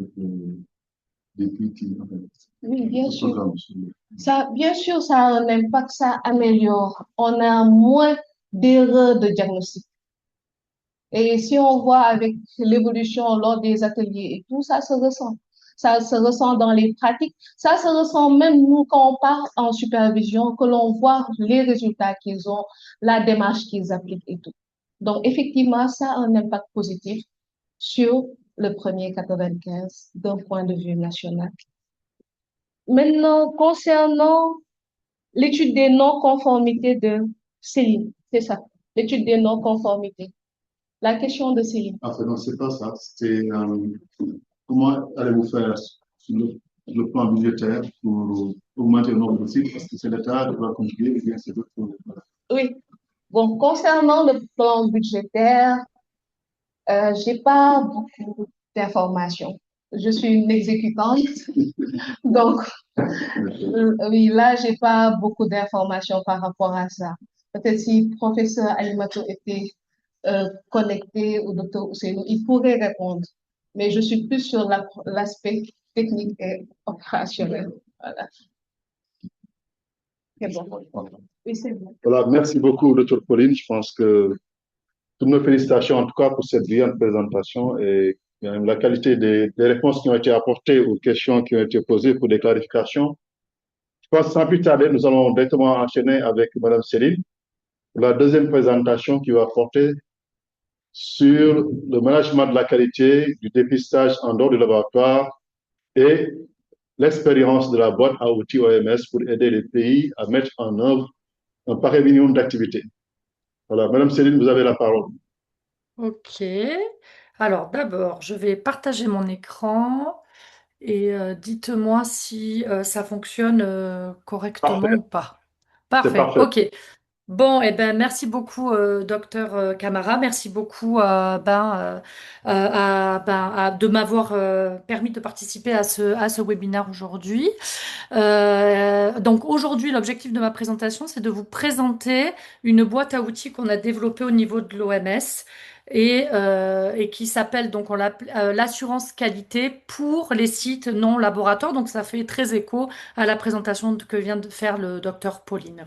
des PT, en fait. Oui, bien Le sûr. programme sur- Ça, bien sûr, ça a un impact, ça améliore. On a moins d'erreurs de diagnostic. Et si on voit avec l'évolution lors des ateliers et tout, ça se ressent. Ça se ressent dans les pratiques. Ça se ressent même nous quand on part en supervision, que l'on voit les résultats qu'ils ont, la démarche qu'ils appliquent et tout. Donc, effectivement, ça a un impact positif sur le premier 95 d'un point de vue national. Maintenant, concernant l'étude des non-conformités de Céline, c'est ça, l'étude des non-conformités. La question de Céline. Ah, non, c'est pas ça. C'est comment allez-vous faire sur le plan budgétaire pour augmenter le nombre de sites parce que c'est l'État qui va contribuer et bien c'est d'autres choses. Voilà. Oui. Bon, concernant le plan budgétaire, j'ai pas beaucoup d'informations. Je suis une exécutante, donc oui, là, j'ai pas beaucoup d'informations par rapport à ça. Peut-être si professeur Alimato était connecté ou docteur Ousseynou, il pourrait répondre. Mais je suis plus sur l'aspect technique et opérationnel. Voilà. C'est bon. Oui, c'est bon. Voilà, merci beaucoup, Dr. Pauline. Je pense que toutes nos félicitations, en tout cas, pour cette brillante présentation et la qualité des réponses qui ont été apportées aux questions qui ont été posées pour des clarifications. Je pense que sans plus tarder, nous allons directement enchaîner avec Madame Céline pour la deuxième présentation qui va porter sur le management de la qualité du dépistage en dehors du laboratoire et l'expérience de la boîte à outils OMS pour aider les pays à mettre en œuvre un pareil minimum d'activités. Voilà, Madame Céline, vous avez la parole. Ok. Alors d'abord, je vais partager mon écran et dites-moi si ça fonctionne correctement Parfait. ou pas. C'est Parfait. parfait. Ok. Bon, eh ben, merci beaucoup, docteur Camara. Merci beaucoup de m'avoir permis de participer à ce webinaire aujourd'hui. Donc aujourd'hui, l'objectif de ma présentation, c'est de vous présenter une boîte à outils qu'on a développée au niveau de l'OMS et qui s'appelle donc l'assurance qualité pour les sites non laboratoires. Donc ça fait très écho à la présentation que vient de faire le docteur Pauline.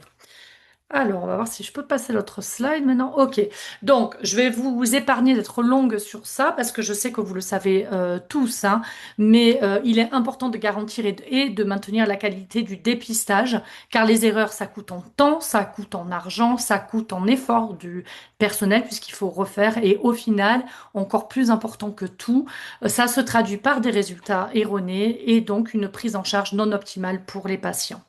Alors, on va voir si je peux passer l'autre slide maintenant. Ok, donc je vais vous épargner d'être longue sur ça parce que je sais que vous le savez tous, hein, mais il est important de garantir et de maintenir la qualité du dépistage car les erreurs, ça coûte en temps, ça coûte en argent, ça coûte en effort du personnel puisqu'il faut refaire et au final, encore plus important que tout, ça se traduit par des résultats erronés et donc une prise en charge non optimale pour les patients.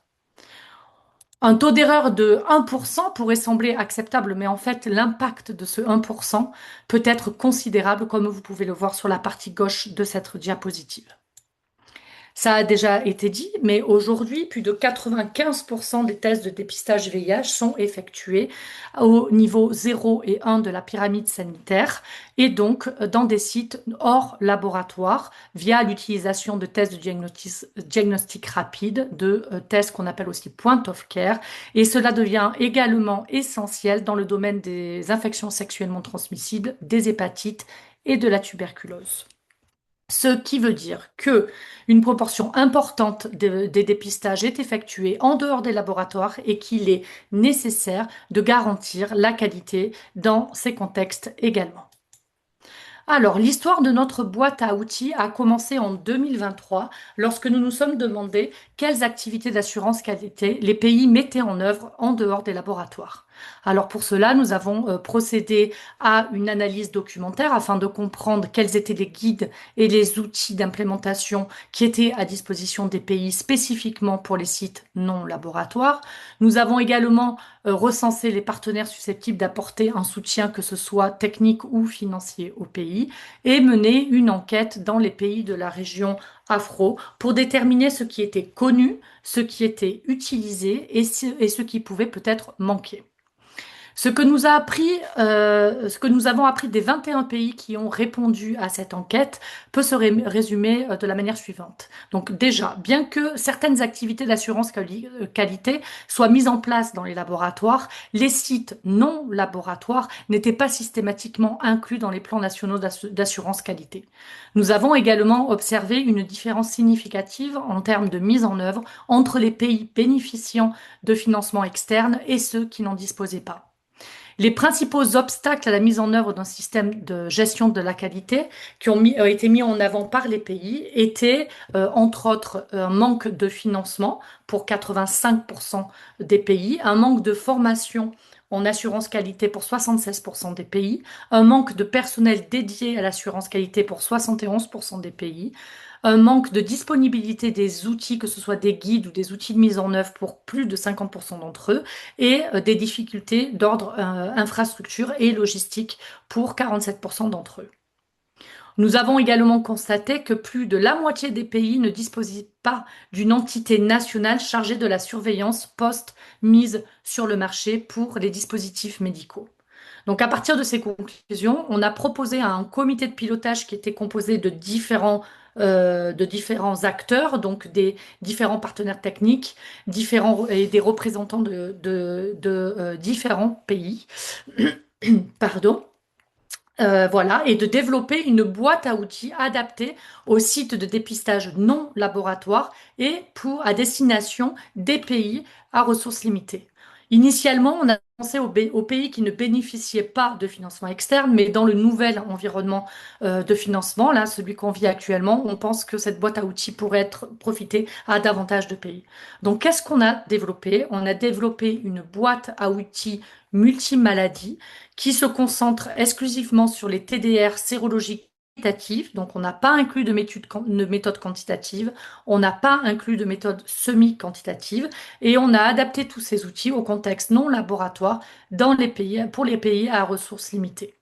Un taux d'erreur de 1% pourrait sembler acceptable, mais en fait, l'impact de ce 1% peut être considérable, comme vous pouvez le voir sur la partie gauche de cette diapositive. Ça a déjà été dit, mais aujourd'hui, plus de 95% des tests de dépistage VIH sont effectués au niveau 0 et 1 de la pyramide sanitaire et donc dans des sites hors laboratoire via l'utilisation de tests de diagnostic rapide, de tests qu'on appelle aussi point of care. Et cela devient également essentiel dans le domaine des infections sexuellement transmissibles, des hépatites et de la tuberculose. Ce qui veut dire que une proportion importante des dépistages est effectuée en dehors des laboratoires et qu'il est nécessaire de garantir la qualité dans ces contextes également. Alors, l'histoire de notre boîte à outils a commencé en 2023 lorsque nous nous sommes demandé quelles activités d'assurance qualité les pays mettaient en œuvre en dehors des laboratoires. Alors pour cela, nous avons procédé à une analyse documentaire afin de comprendre quels étaient les guides et les outils d'implémentation qui étaient à disposition des pays spécifiquement pour les sites non laboratoires. Nous avons également recensé les partenaires susceptibles d'apporter un soutien, que ce soit technique ou financier, au pays, et mené une enquête dans les pays de la région afro pour déterminer ce qui était connu, ce qui était utilisé et ce qui pouvait peut-être manquer. Ce que nous avons appris des 21 pays qui ont répondu à cette enquête peut se résumer de la manière suivante. Donc déjà, bien que certaines activités d'assurance qualité soient mises en place dans les laboratoires, les sites non laboratoires n'étaient pas systématiquement inclus dans les plans nationaux d'assurance qualité. Nous avons également observé une différence significative en termes de mise en œuvre entre les pays bénéficiant de financement externe et ceux qui n'en disposaient pas. Les principaux obstacles à la mise en œuvre d'un système de gestion de la qualité qui ont été mis en avant par les pays étaient, entre autres, un manque de financement pour 85% des pays, un manque de formation en assurance qualité pour 76% des pays, un manque de personnel dédié à l'assurance qualité pour 71% des pays, un manque de disponibilité des outils, que ce soit des guides ou des outils de mise en œuvre pour plus de 50% d'entre eux, et des difficultés d'ordre infrastructure et logistique pour 47% d'entre eux. Nous avons également constaté que plus de la moitié des pays ne disposaient pas d'une entité nationale chargée de la surveillance post-mise sur le marché pour les dispositifs médicaux. Donc à partir de ces conclusions, on a proposé à un comité de pilotage qui était composé de différents acteurs, donc des différents partenaires techniques, et des représentants de différents pays, pardon. Voilà, et de développer une boîte à outils adaptée aux sites de dépistage non laboratoire et à destination des pays à ressources limitées. Initialement, on a pensé aux pays qui ne bénéficiaient pas de financement externe, mais dans le nouvel environnement de financement, là, celui qu'on vit actuellement, on pense que cette boîte à outils pourrait profiter à davantage de pays. Donc, qu'est-ce qu'on a développé? On a développé une boîte à outils multimaladies qui se concentre exclusivement sur les TDR sérologiques quantitatives. Donc, on n'a pas inclus de méthode quantitative, on n'a pas inclus de méthode semi-quantitative, et on a adapté tous ces outils au contexte non laboratoire pour les pays à ressources limitées.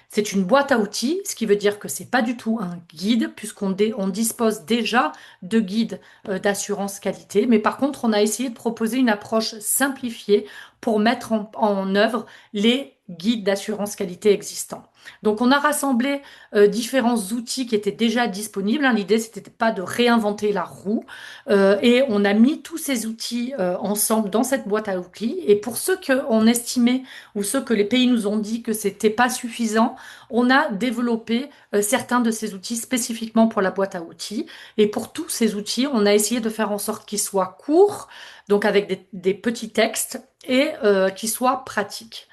C'est une boîte à outils, ce qui veut dire que c'est pas du tout un guide, puisqu'on dispose déjà de guides d'assurance qualité. Mais par contre, on a essayé de proposer une approche simplifiée pour mettre en œuvre les guides d'assurance qualité existants. Donc, on a rassemblé différents outils qui étaient déjà disponibles. L'idée, c'était pas de réinventer la roue. Et on a mis tous ces outils ensemble dans cette boîte à outils. Et pour ceux qu'on estimait ou ceux que les pays nous ont dit que c'était pas suffisant, on a développé certains de ces outils spécifiquement pour la boîte à outils. Et pour tous ces outils, on a essayé de faire en sorte qu'ils soient courts, donc avec des petits textes, et qu'ils soient pratiques.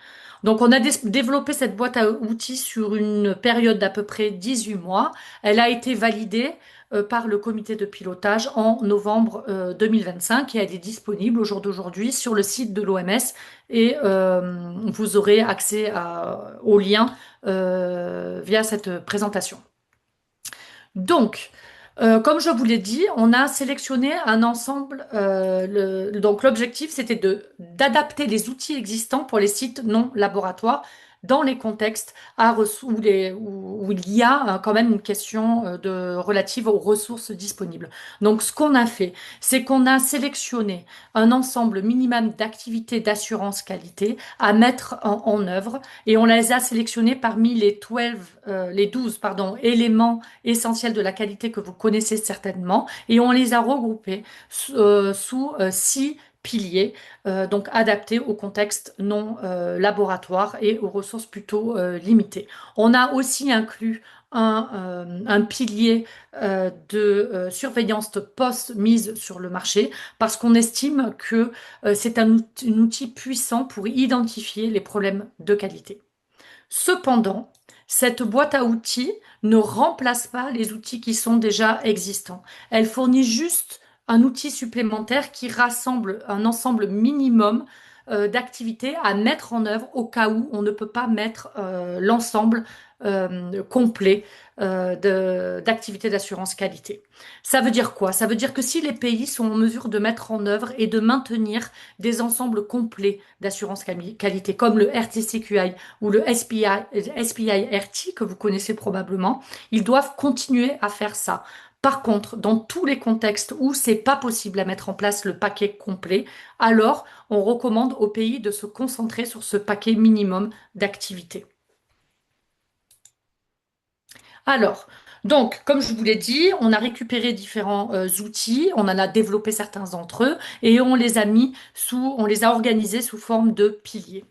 Donc, on a développé cette boîte à outils sur une période d'à peu près 18 mois. Elle a été validée par le comité de pilotage en novembre 2025 et elle est disponible au jour d'aujourd'hui sur le site de l'OMS et vous aurez accès au lien via cette présentation. Donc, comme je vous l'ai dit, on a sélectionné un ensemble. Donc, l'objectif, c'était d'adapter les outils existants pour les sites non laboratoires dans les contextes où il y a quand même une question relative aux ressources disponibles. Donc, ce qu'on a fait, c'est qu'on a sélectionné un ensemble minimum d'activités d'assurance qualité à mettre en œuvre et on les a sélectionnés parmi les 12 pardon, éléments essentiels de la qualité que vous connaissez certainement et on les a regroupés sous 6 piliers, donc adaptés au contexte non laboratoire et aux ressources plutôt limitées. On a aussi inclus un pilier de surveillance post-mise sur le marché parce qu'on estime que c'est un outil puissant pour identifier les problèmes de qualité. Cependant, cette boîte à outils ne remplace pas les outils qui sont déjà existants. Elle fournit juste un outil supplémentaire qui rassemble un ensemble minimum d'activités à mettre en œuvre au cas où on ne peut pas mettre l'ensemble complet d'activités d'assurance qualité. Ça veut dire quoi? Ça veut dire que si les pays sont en mesure de mettre en œuvre et de maintenir des ensembles complets d'assurance qualité, comme le RTCQI ou le SPI-RT, que vous connaissez probablement, ils doivent continuer à faire ça. Par contre, dans tous les contextes où c'est pas possible à mettre en place le paquet complet, alors on recommande aux pays de se concentrer sur ce paquet minimum d'activités. Alors, donc, comme je vous l'ai dit, on a récupéré différents outils, on en a développé certains d'entre eux et on les a organisés sous forme de piliers.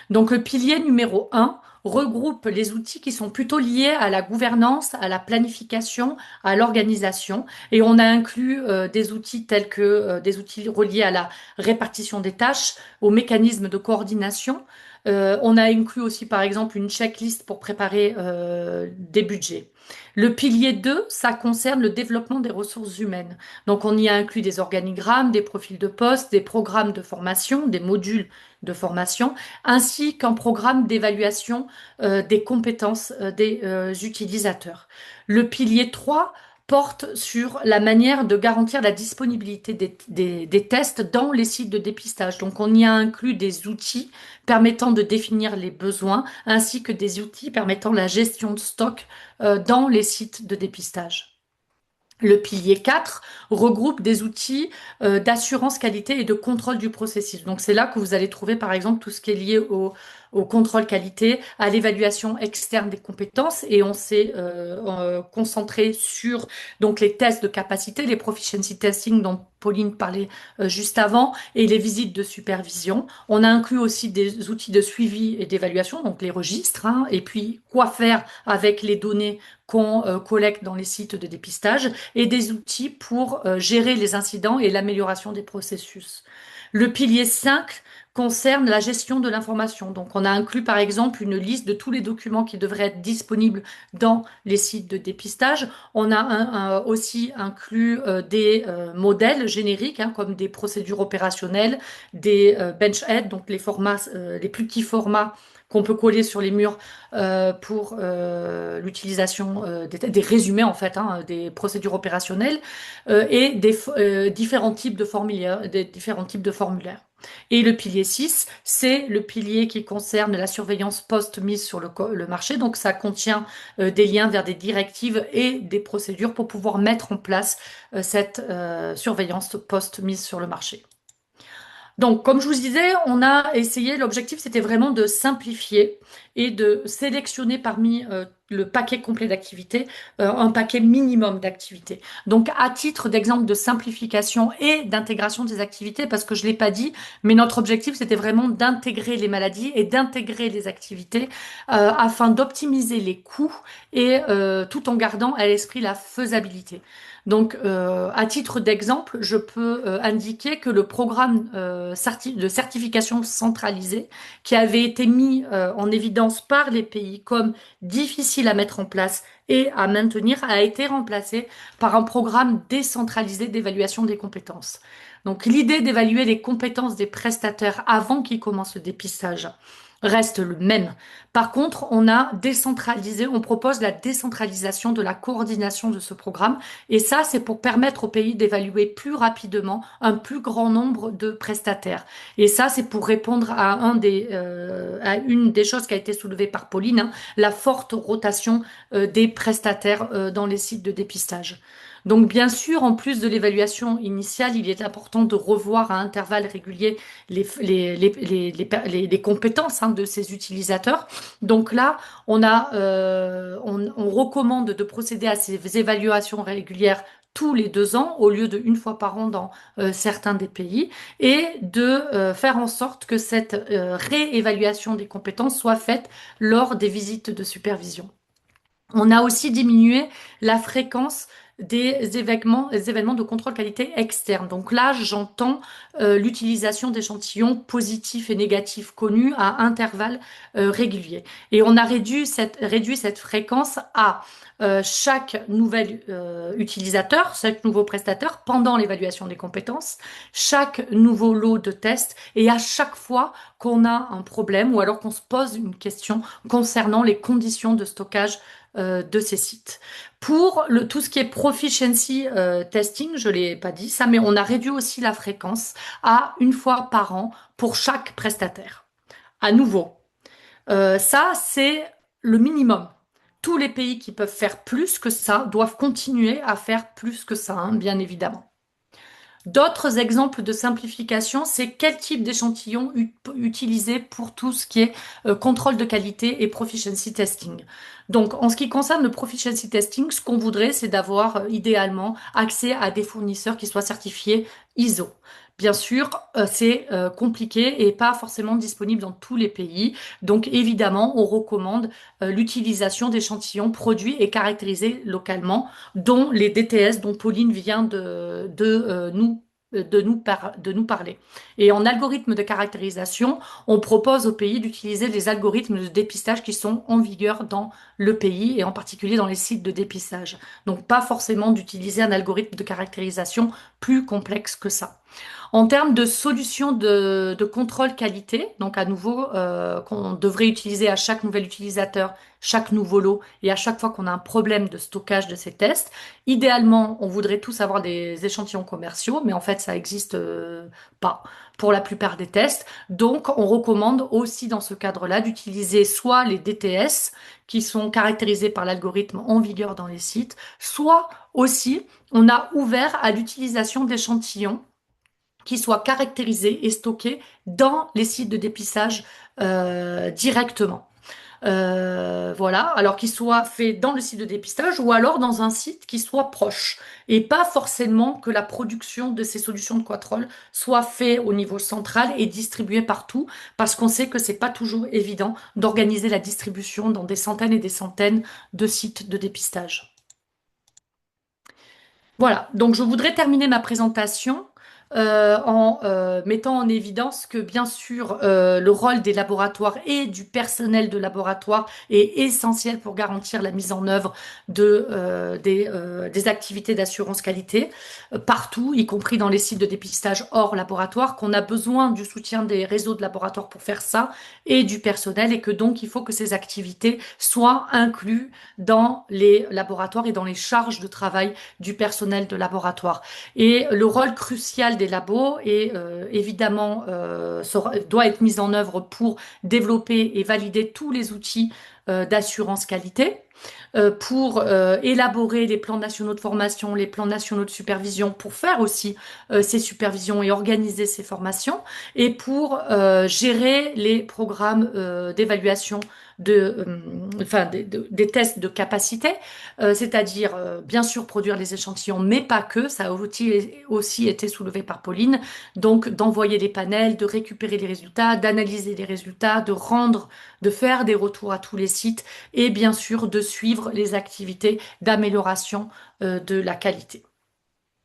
Donc, le pilier numéro 1 regroupe les outils qui sont plutôt liés à la gouvernance, à la planification, à l'organisation. Et on a inclus des outils tels que des outils reliés à la répartition des tâches, aux mécanismes de coordination. On a inclus aussi, par exemple, une checklist pour préparer des budgets. Le pilier 2, ça concerne le développement des ressources humaines. Donc, on y a inclus des organigrammes, des profils de poste, des programmes de formation, des modules de formation, ainsi qu'un programme d'évaluation des compétences des utilisateurs. Le pilier 3 porte sur la manière de garantir la disponibilité des tests dans les sites de dépistage. Donc, on y a inclus des outils permettant de définir les besoins, ainsi que des outils permettant la gestion de stock dans les sites de dépistage. Le pilier 4 regroupe des outils d'assurance qualité et de contrôle du processus. Donc, c'est là que vous allez trouver, par exemple, tout ce qui est lié au contrôle qualité, à l'évaluation externe des compétences. Et on s'est concentré sur donc, les tests de capacité, les proficiency testing dont Pauline parlait juste avant, et les visites de supervision. On a inclus aussi des outils de suivi et d'évaluation, donc les registres, hein, et puis quoi faire avec les données qu'on collecte dans les sites de dépistage et des outils pour gérer les incidents et l'amélioration des processus. Le pilier 5 concerne la gestion de l'information. Donc, on a inclus par exemple une liste de tous les documents qui devraient être disponibles dans les sites de dépistage. On a aussi inclus des modèles génériques, hein, comme des procédures opérationnelles, des bench aids, donc les plus petits formats qu'on peut coller sur les murs pour l'utilisation des résumés en fait, hein, des procédures opérationnelles et différents types de formulaires, Et le pilier 6, c'est le pilier qui concerne la surveillance post-mise sur le marché. Donc, ça contient des liens vers des directives et des procédures pour pouvoir mettre en place cette surveillance post-mise sur le marché. Donc, comme je vous disais, on a essayé, l'objectif c'était vraiment de simplifier et de sélectionner parmi le paquet complet d'activités, un paquet minimum d'activités. Donc, à titre d'exemple de simplification et d'intégration des activités, parce que je ne l'ai pas dit, mais notre objectif c'était vraiment d'intégrer les maladies et d'intégrer les activités afin d'optimiser les coûts et tout en gardant à l'esprit la faisabilité. Donc, à titre d'exemple, je peux indiquer que le programme de certification centralisée qui avait été mis en évidence par les pays comme difficile à mettre en place et à maintenir a été remplacé par un programme décentralisé d'évaluation des compétences. Donc, l'idée d'évaluer les compétences des prestataires avant qu'ils commencent le dépistage reste le même. Par contre, on propose la décentralisation de la coordination de ce programme. Et ça, c'est pour permettre au pays d'évaluer plus rapidement un plus grand nombre de prestataires. Et ça, c'est pour répondre à à une des choses qui a été soulevée par Pauline, hein, la forte rotation des prestataires dans les sites de dépistage. Donc, bien sûr, en plus de l'évaluation initiale, il est important de revoir à intervalles réguliers les compétences, hein, de ces utilisateurs. Donc là, on recommande de procéder à ces évaluations régulières tous les 2 ans au lieu de une fois par an dans certains des pays et de faire en sorte que cette réévaluation des compétences soit faite lors des visites de supervision. On a aussi diminué la fréquence des événements de contrôle qualité externe. Donc là, j'entends l'utilisation d'échantillons positifs et négatifs connus à intervalles réguliers. Et on a réduit cette fréquence à chaque nouvel utilisateur, chaque nouveau prestataire pendant l'évaluation des compétences, chaque nouveau lot de tests et à chaque fois qu'on a un problème ou alors qu'on se pose une question concernant les conditions de stockage de ces sites. Pour tout ce qui est proficiency testing, je l'ai pas dit ça, mais on a réduit aussi la fréquence à une fois par an pour chaque prestataire. À nouveau, ça c'est le minimum. Tous les pays qui peuvent faire plus que ça doivent continuer à faire plus que ça, hein, bien évidemment. D'autres exemples de simplification, c'est quel type d'échantillon utiliser pour tout ce qui est contrôle de qualité et proficiency testing. Donc, en ce qui concerne le proficiency testing, ce qu'on voudrait, c'est d'avoir idéalement accès à des fournisseurs qui soient certifiés ISO. Bien sûr, c'est compliqué et pas forcément disponible dans tous les pays. Donc, évidemment, on recommande l'utilisation d'échantillons produits et caractérisés localement, dont les DTS dont Pauline vient de nous parler. Et en algorithme de caractérisation, on propose au pays d'utiliser les algorithmes de dépistage qui sont en vigueur dans le pays et en particulier dans les sites de dépistage. Donc pas forcément d'utiliser un algorithme de caractérisation plus complexe que ça. En termes de solutions de contrôle qualité, donc à nouveau, qu'on devrait utiliser à chaque nouvel utilisateur, chaque nouveau lot et à chaque fois qu'on a un problème de stockage de ces tests, idéalement, on voudrait tous avoir des échantillons commerciaux, mais en fait, ça n'existe pas pour la plupart des tests. Donc, on recommande aussi dans ce cadre-là d'utiliser soit les DTS qui sont caractérisés par l'algorithme en vigueur dans les sites, soit aussi, on a ouvert à l'utilisation d'échantillons qui soient caractérisés et stockés dans les sites de dépistage directement. Voilà, alors qu'ils soient faits dans le site de dépistage ou alors dans un site qui soit proche. Et pas forcément que la production de ces solutions de contrôle soit faite au niveau central et distribuée partout, parce qu'on sait que c'est pas toujours évident d'organiser la distribution dans des centaines et des centaines de sites de dépistage. Voilà, donc je voudrais terminer ma présentation en mettant en évidence que bien sûr le rôle des laboratoires et du personnel de laboratoire est essentiel pour garantir la mise en œuvre des activités d'assurance qualité partout, y compris dans les sites de dépistage hors laboratoire, qu'on a besoin du soutien des réseaux de laboratoires pour faire ça et du personnel et que donc il faut que ces activités soient incluses dans les laboratoires et dans les charges de travail du personnel de laboratoire. Et le rôle crucial des labos est évidemment doit être mis en œuvre pour développer et valider tous les outils d'assurance qualité, pour élaborer les plans nationaux de formation, les plans nationaux de supervision, pour faire aussi ces supervisions et organiser ces formations, et pour gérer les programmes d'évaluation des tests de capacité, c'est-à-dire bien sûr produire les échantillons, mais pas que, ça a aussi été soulevé par Pauline, donc d'envoyer les panels, de récupérer les résultats, d'analyser les résultats, de faire des retours à tous les sites et bien sûr de suivre les activités d'amélioration de la qualité.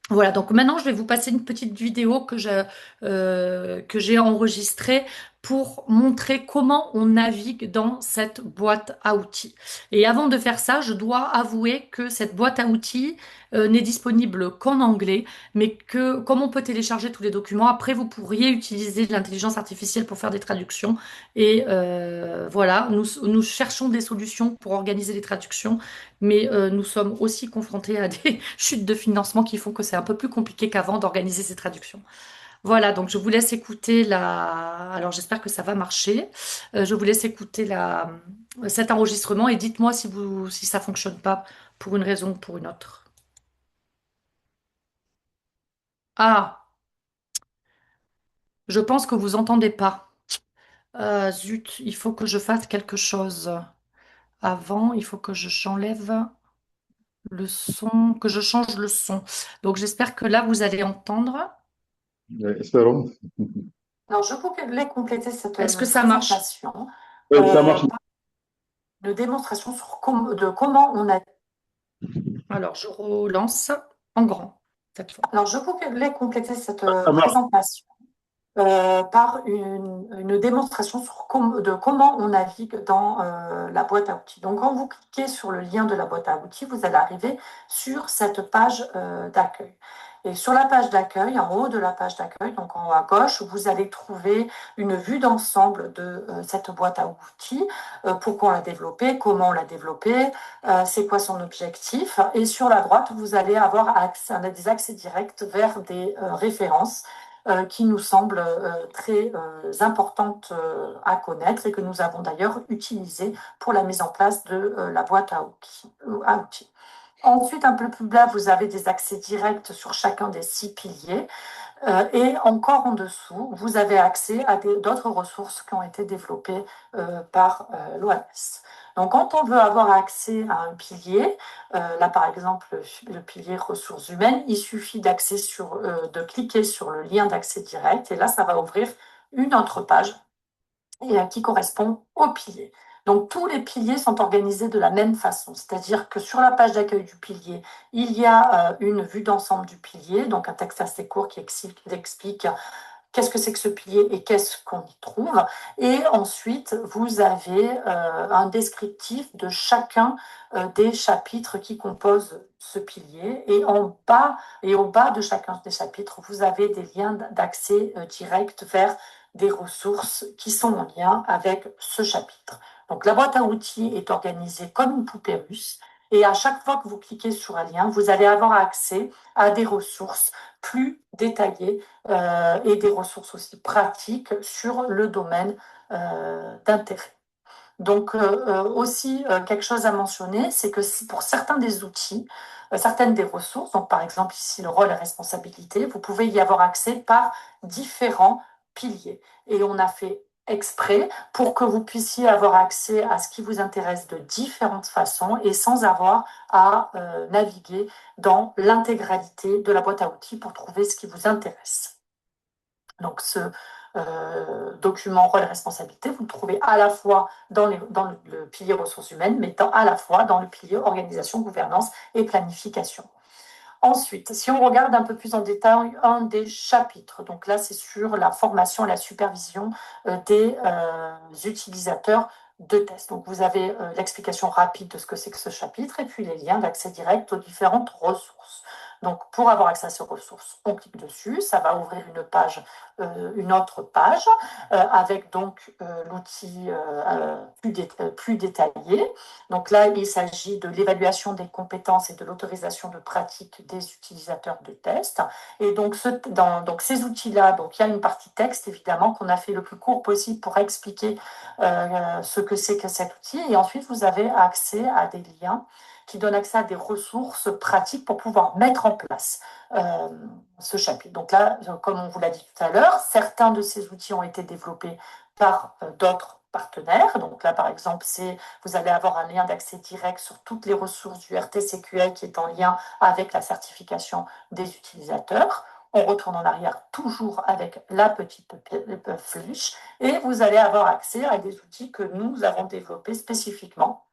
Voilà, donc maintenant je vais vous passer une petite vidéo que j'ai enregistrée pour montrer comment on navigue dans cette boîte à outils. Et avant de faire ça, je dois avouer que cette boîte à outils n'est disponible qu'en anglais, mais que comme on peut télécharger tous les documents, après vous pourriez utiliser l'intelligence artificielle pour faire des traductions. Et voilà, nous cherchons des solutions pour organiser les traductions, mais nous sommes aussi confrontés à des chutes de financement qui font que c'est un peu plus compliqué qu'avant d'organiser ces traductions. Voilà, donc je vous laisse écouter la... Alors j'espère que ça va marcher. Je vous laisse écouter cet enregistrement et dites-moi si ça fonctionne pas pour une raison ou pour une autre. Ah, je pense que vous entendez pas. Zut, il faut que je fasse quelque chose. Avant, il faut que j'enlève le son, que je change le son. Donc j'espère que là, vous allez entendre. Espérons. Alors, je voulais compléter cette Est-ce que ça marche? Présentation Oui, ça marche. de démonstration de comment on a. Alors, je relance en grand cette fois. Alors, je voulais compléter cette Ça marche. présentation par une démonstration de comment on navigue dans la boîte à outils. Donc, quand vous cliquez sur le lien de la boîte à outils, vous allez arriver sur cette page d'accueil. Et sur la page d'accueil, en haut de la page d'accueil, donc en haut à gauche, vous allez trouver une vue d'ensemble de cette boîte à outils, pourquoi on l'a développée, comment on l'a développée, c'est quoi son objectif. Et sur la droite, vous allez avoir des accès directs vers des références qui nous semblent très importantes à connaître et que nous avons d'ailleurs utilisées pour la mise en place de la boîte à outils. Ensuite, un peu plus bas, vous avez des accès directs sur chacun des 6 piliers. Et encore en dessous, vous avez accès à d'autres ressources qui ont été développées par l'OMS. Donc, quand on veut avoir accès à un pilier, là par exemple le pilier ressources humaines, il suffit de cliquer sur le lien d'accès direct et là, ça va ouvrir une autre page qui correspond au pilier. Donc, tous les piliers sont organisés de la même façon, c'est-à-dire que sur la page d'accueil du pilier, il y a une vue d'ensemble du pilier, donc un texte assez court qui explique qu'est-ce que c'est que ce pilier et qu'est-ce qu'on y trouve. Et ensuite, vous avez un descriptif de chacun des chapitres qui composent ce pilier. Et au bas de chacun des chapitres, vous avez des liens d'accès direct vers des ressources qui sont en lien avec ce chapitre. Donc, la boîte à outils est organisée comme une poupée russe. Et à chaque fois que vous cliquez sur un lien, vous allez avoir accès à des ressources plus détaillées et des ressources aussi pratiques sur le domaine d'intérêt. Donc, aussi, quelque chose à mentionner, c'est que pour certains des outils, certaines des ressources, donc par exemple ici le rôle et responsabilité, vous pouvez y avoir accès par différents piliers. Et on a fait exprès pour que vous puissiez avoir accès à ce qui vous intéresse de différentes façons et sans avoir à naviguer dans l'intégralité de la boîte à outils pour trouver ce qui vous intéresse. Donc, ce document rôle et responsabilité, vous le trouvez à la fois dans le pilier ressources humaines, mais à la fois dans le pilier organisation, gouvernance et planification. Ensuite, si on regarde un peu plus en détail un des chapitres, donc là c'est sur la formation et la supervision des utilisateurs de tests. Donc vous avez l'explication rapide de ce que c'est que ce chapitre et puis les liens d'accès direct aux différentes ressources. Donc pour avoir accès à ces ressources, on clique dessus, ça va ouvrir une autre page avec donc l'outil plus détaillé. Donc là, il s'agit de l'évaluation des compétences et de l'autorisation de pratique des utilisateurs de tests. Et donc, ces outils-là, donc il y a une partie texte, évidemment, qu'on a fait le plus court possible pour expliquer ce que c'est que cet outil. Et ensuite, vous avez accès à des liens qui donnent accès à des ressources pratiques pour pouvoir mettre en place ce chapitre. Donc là, comme on vous l'a dit tout à l'heure, certains de ces outils ont été développés par d'autres partenaires. Donc là, par exemple, vous allez avoir un lien d'accès direct sur toutes les ressources du RTCQL qui est en lien avec la certification des utilisateurs. On retourne en arrière toujours avec la petite flèche et vous allez avoir accès à des outils que nous avons développés spécifiquement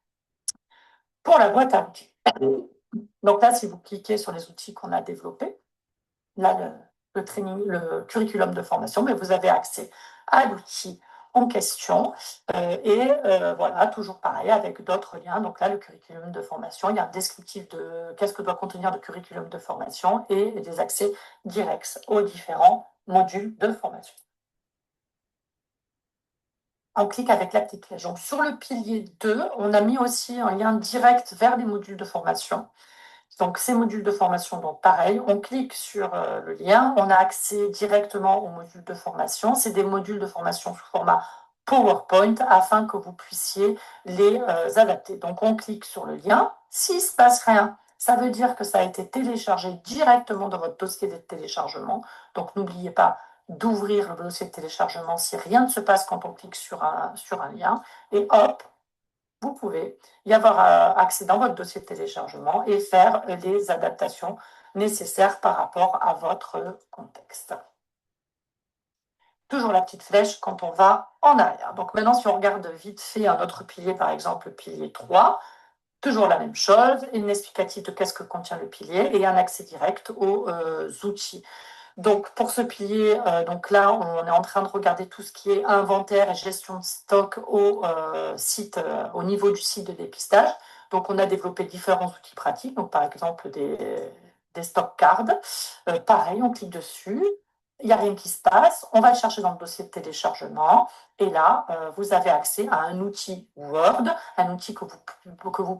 pour la boîte à outils. Donc là, si vous cliquez sur les outils qu'on a développés, là, le curriculum de formation, mais vous avez accès à l'outil en question. Voilà, toujours pareil avec d'autres liens. Donc là, le curriculum de formation, il y a un descriptif de qu'est-ce que doit contenir le curriculum de formation et des accès directs aux différents modules de formation. On clique avec la petite flèche. Donc sur le pilier 2, on a mis aussi un lien direct vers les modules de formation. Donc, ces modules de formation, donc pareil, on clique sur le lien, on a accès directement aux modules de formation. C'est des modules de formation sous format PowerPoint afin que vous puissiez les adapter. Donc, on clique sur le lien. S'il ne se passe rien, ça veut dire que ça a été téléchargé directement dans votre dossier de téléchargement. Donc, n'oubliez pas d'ouvrir le dossier de téléchargement si rien ne se passe quand on clique sur un lien. Et hop, vous pouvez y avoir accès dans votre dossier de téléchargement et faire les adaptations nécessaires par rapport à votre contexte. Toujours la petite flèche quand on va en arrière. Donc maintenant, si on regarde vite fait un autre pilier, par exemple le pilier 3, toujours la même chose, une explicative de qu'est-ce que contient le pilier et un accès direct aux outils. Donc, pour ce pilier, donc là, on est en train de regarder tout ce qui est inventaire et gestion de stock au niveau du site de dépistage. Donc, on a développé différents outils pratiques. Donc, par exemple, des stock cards. Pareil, on clique dessus. Il n'y a rien qui se passe. On va le chercher dans le dossier de téléchargement. Et là, vous avez accès à un outil Word, un outil que vous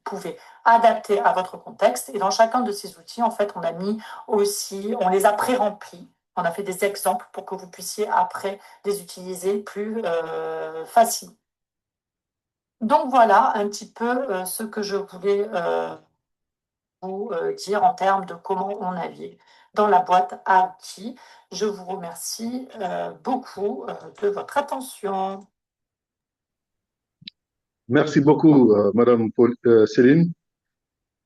pouvez adapter à votre contexte. Et dans chacun de ces outils, en fait, on a mis aussi, on les a pré-remplis. On a fait des exemples pour que vous puissiez après les utiliser plus facilement. Donc voilà un petit peu ce que je voulais vous dire en termes de comment on navigue dans la boîte à outils. Je vous remercie beaucoup de votre attention. Merci beaucoup, Madame Céline,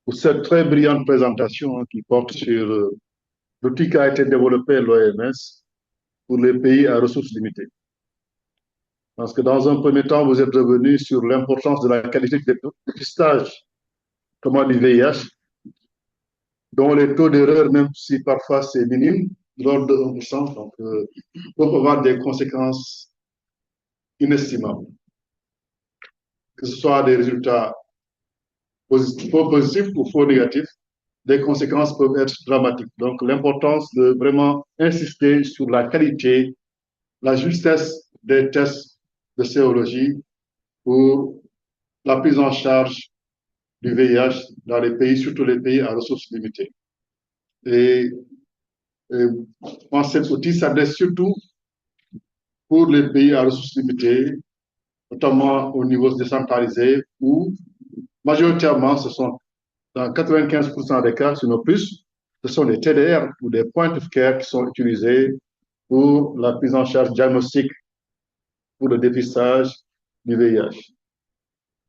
pour cette très brillante présentation qui porte sur l'outil qui a été développé à l'OMS pour les pays à ressources limitées. Parce que dans un premier temps, vous êtes revenu sur l'importance de la qualité du dépistage, notamment du VIH, dont les taux d'erreur, même si parfois c'est minime, de l'ordre de 1%, donc peuvent avoir des conséquences inestimables. Que ce soit des résultats positifs ou faux négatifs, des conséquences peuvent être dramatiques. Donc, l'importance de vraiment insister sur la qualité, la justesse des tests de sérologie pour la prise en charge du VIH dans les pays, surtout les pays à ressources limitées. Et cet outil s'adresse surtout pour les pays à ressources limitées, notamment au niveau décentralisé, où majoritairement, ce sont dans 95% des cas, sinon plus, ce sont des TDR ou des point of care qui sont utilisés pour la prise en charge diagnostique pour le dépistage du VIH.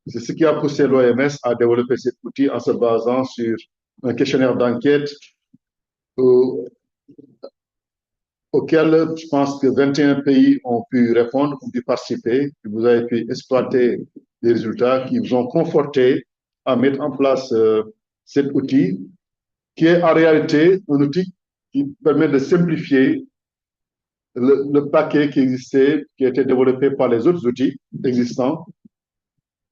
C'est ce qui a poussé l'OMS à développer cet outil en se basant sur un questionnaire d'enquête auquel je pense que 21 pays ont pu répondre, ont pu participer. Vous avez pu exploiter des résultats qui vous ont conforté à mettre en place cet outil, qui est en réalité un outil qui permet de simplifier le paquet qui existait, qui a été développé par les autres outils existants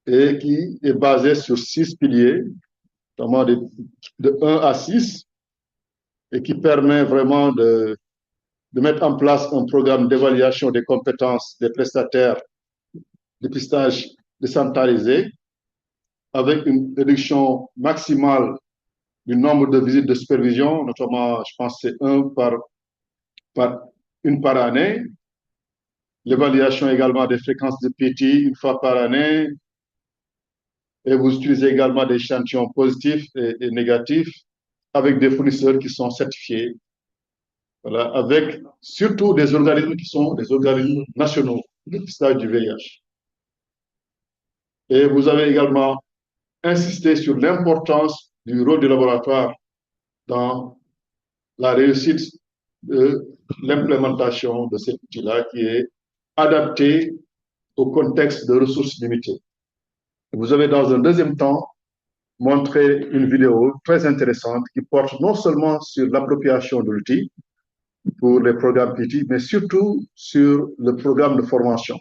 et qui est basé sur 6 piliers, notamment de 1 à 6, et qui permet vraiment de mettre en place un programme d'évaluation des compétences des prestataires de dépistage décentralisé avec une réduction maximale du nombre de visites de supervision, notamment, je pense que c'est une par année. L'évaluation également des fréquences de PT une fois par année. Et vous utilisez également des échantillons positifs et négatifs avec des fournisseurs qui sont certifiés. Voilà, avec surtout des organismes qui sont des organismes nationaux de dépistage du VIH. Et vous avez également insisté sur l'importance du rôle du laboratoire dans la réussite de l'implémentation de cet outil-là qui est adapté au contexte de ressources limitées. Vous avez dans un deuxième temps montré une vidéo très intéressante qui porte non seulement sur l'appropriation de l'outil pour les programmes PT, mais surtout sur le programme de formation.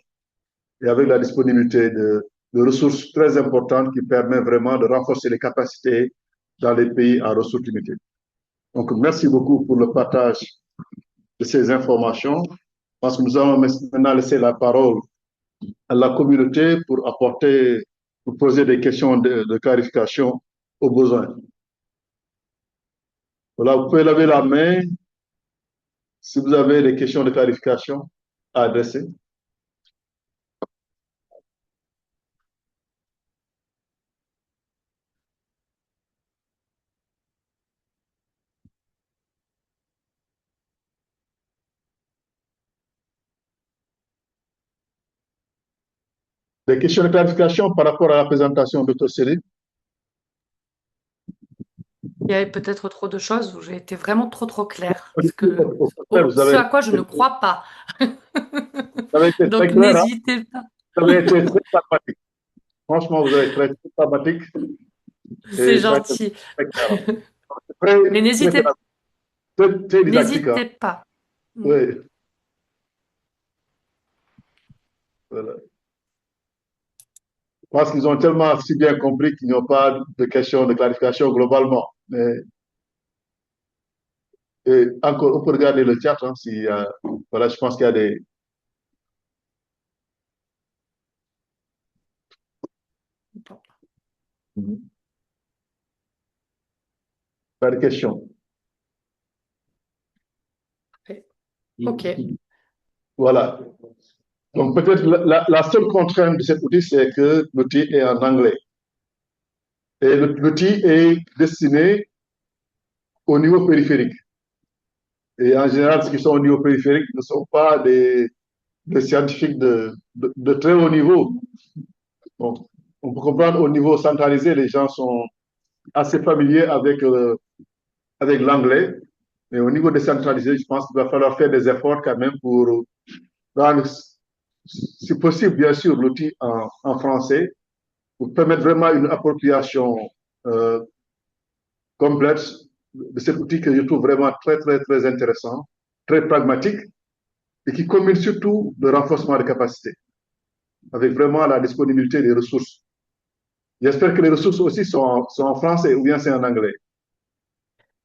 et avec la disponibilité de ressources très importantes qui permettent vraiment de renforcer les capacités dans les pays à ressources limitées. Donc, merci beaucoup pour le partage de ces informations. Je pense que nous allons maintenant laisser la parole à la communauté pour apporter, pour poser des questions de clarification aux besoins. Voilà, vous pouvez lever la main si vous avez des questions de clarification à adresser. Des questions de clarification par rapport à la présentation de Dr. Seri? Il y avait peut-être trop de choses où j'ai été vraiment trop claire. Au contraire, vous Ce avez, à quoi je ne crois pas. vous avez été très Donc clair, hein? n'hésitez pas. Vous avez été très pragmatique. Franchement, vous avez été très pragmatique C'est et ça a été gentil. très clair. Très, Mais très, très didactique, hein? n'hésitez pas. Oui. Voilà. Je pense qu'ils ont tellement si bien compris qu'ils n'ont pas de questions de clarification globalement. Mais et encore, on peut regarder le chat, hein, si, voilà, je pense qu'il y a des. Pas de questions. Ok. Voilà. Donc peut-être la seule contrainte de cet outil, c'est que l'outil est en anglais. Et l'outil est destiné au niveau périphérique. Et en général, ceux qui sont au niveau périphérique ne sont pas des scientifiques de très haut niveau. Donc, on peut comprendre au niveau centralisé, les gens sont assez familiers avec l'anglais. Mais au niveau décentralisé, je pense qu'il va falloir faire des efforts quand même pour rendre, si possible, bien sûr, l'outil en français, pour permettre vraiment une appropriation euh, complète de cet outil que je trouve vraiment très intéressant, très pragmatique et qui combine surtout le renforcement des capacités avec vraiment la disponibilité des ressources. J'espère que les ressources aussi sont en français ou bien c'est en anglais.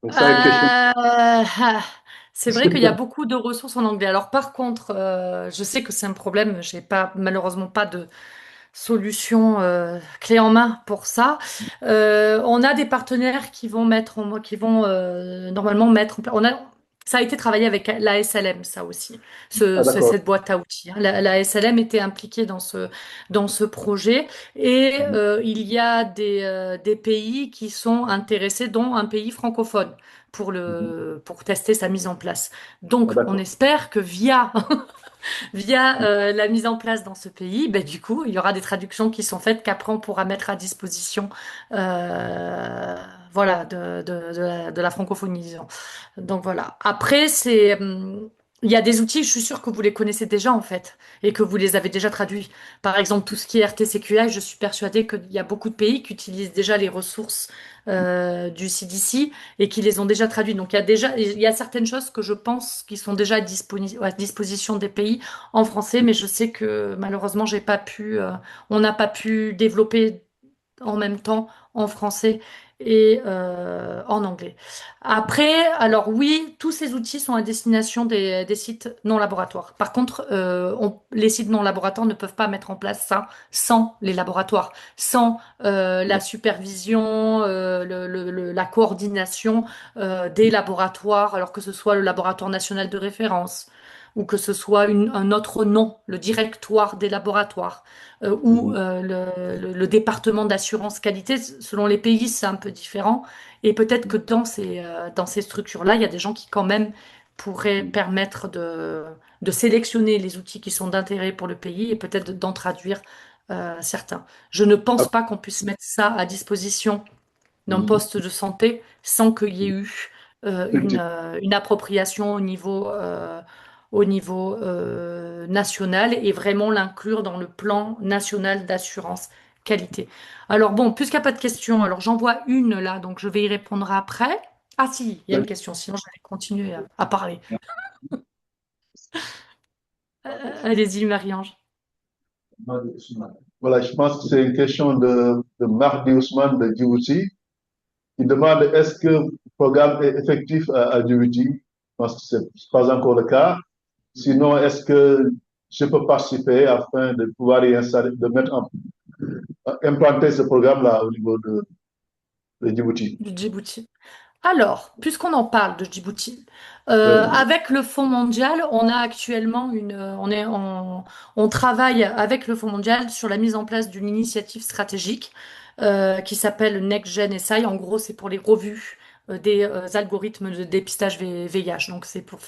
Donc ça, une question. C'est vrai qu'il y a beaucoup de ressources en anglais. Alors par contre, je sais que c'est un problème. J'ai pas malheureusement pas de solution clé en main pour ça. On a des partenaires qui vont normalement mettre en place. Ça a été travaillé avec la SLM, ça aussi, Ah, d'accord. cette boîte à outils, hein. La SLM était impliquée dans ce projet et il y a des pays qui sont intéressés, dont un pays francophone, pour tester sa mise en place. Ah, Donc, on d'accord. espère que via la mise en place dans ce pays, ben, du coup, il y aura des traductions qui sont faites qu'après on pourra mettre à disposition voilà, de la francophonie, disons. Donc voilà. Après, il y a des outils, je suis sûre que vous les connaissez déjà en fait, et que vous les avez déjà traduits. Par exemple, tout ce qui est RTCQI, je suis persuadée qu'il y a beaucoup de pays qui utilisent déjà les ressources du CDC et qui les ont déjà traduits. Donc il y a certaines choses que je pense qui sont déjà à disposition des pays en français, mais je sais que malheureusement, on n'a pas pu développer en même temps en français et en anglais. Après, alors oui, tous ces outils sont à destination des sites non laboratoires. Par contre, les sites non laboratoires ne peuvent pas mettre en place ça sans les laboratoires, sans la supervision, la coordination des laboratoires, alors que ce soit le laboratoire national de référence ou que ce soit un autre nom, le directoire des laboratoires ou le département d'assurance qualité. Selon les pays, c'est un peu différent. Et peut-être que dans ces structures-là, il y a des gens qui quand même pourraient permettre de sélectionner les outils qui sont d'intérêt pour le pays et peut-être d'en traduire certains. Je ne pense pas qu'on puisse mettre ça à disposition d'un poste de santé sans qu'il y ait eu une appropriation au niveau national et vraiment l'inclure dans le plan national d'assurance qualité. Alors bon, puisqu'il n'y a pas de questions, alors j'en vois une là, donc je vais y répondre après. Ah si, il y a une question, sinon je vais continuer à parler. Allez-y, Marie-Ange. Voilà, je pense que c'est une question de Marc Ousmane de Djibouti. Il demande est-ce que le programme est effectif à Djibouti? Je pense que ce n'est pas encore le cas. Sinon, est-ce que je peux participer afin de pouvoir y installer, de mettre implanter ce programme-là au niveau de Djibouti? Du Djibouti. Alors, puisqu'on en parle de Djibouti, Oui. avec le Fonds mondial, on a actuellement on travaille avec le Fonds mondial sur la mise en place d'une initiative stratégique qui s'appelle Next Gen SI. En gros, c'est pour les revues des algorithmes de dépistage VIH. Donc, c'est pour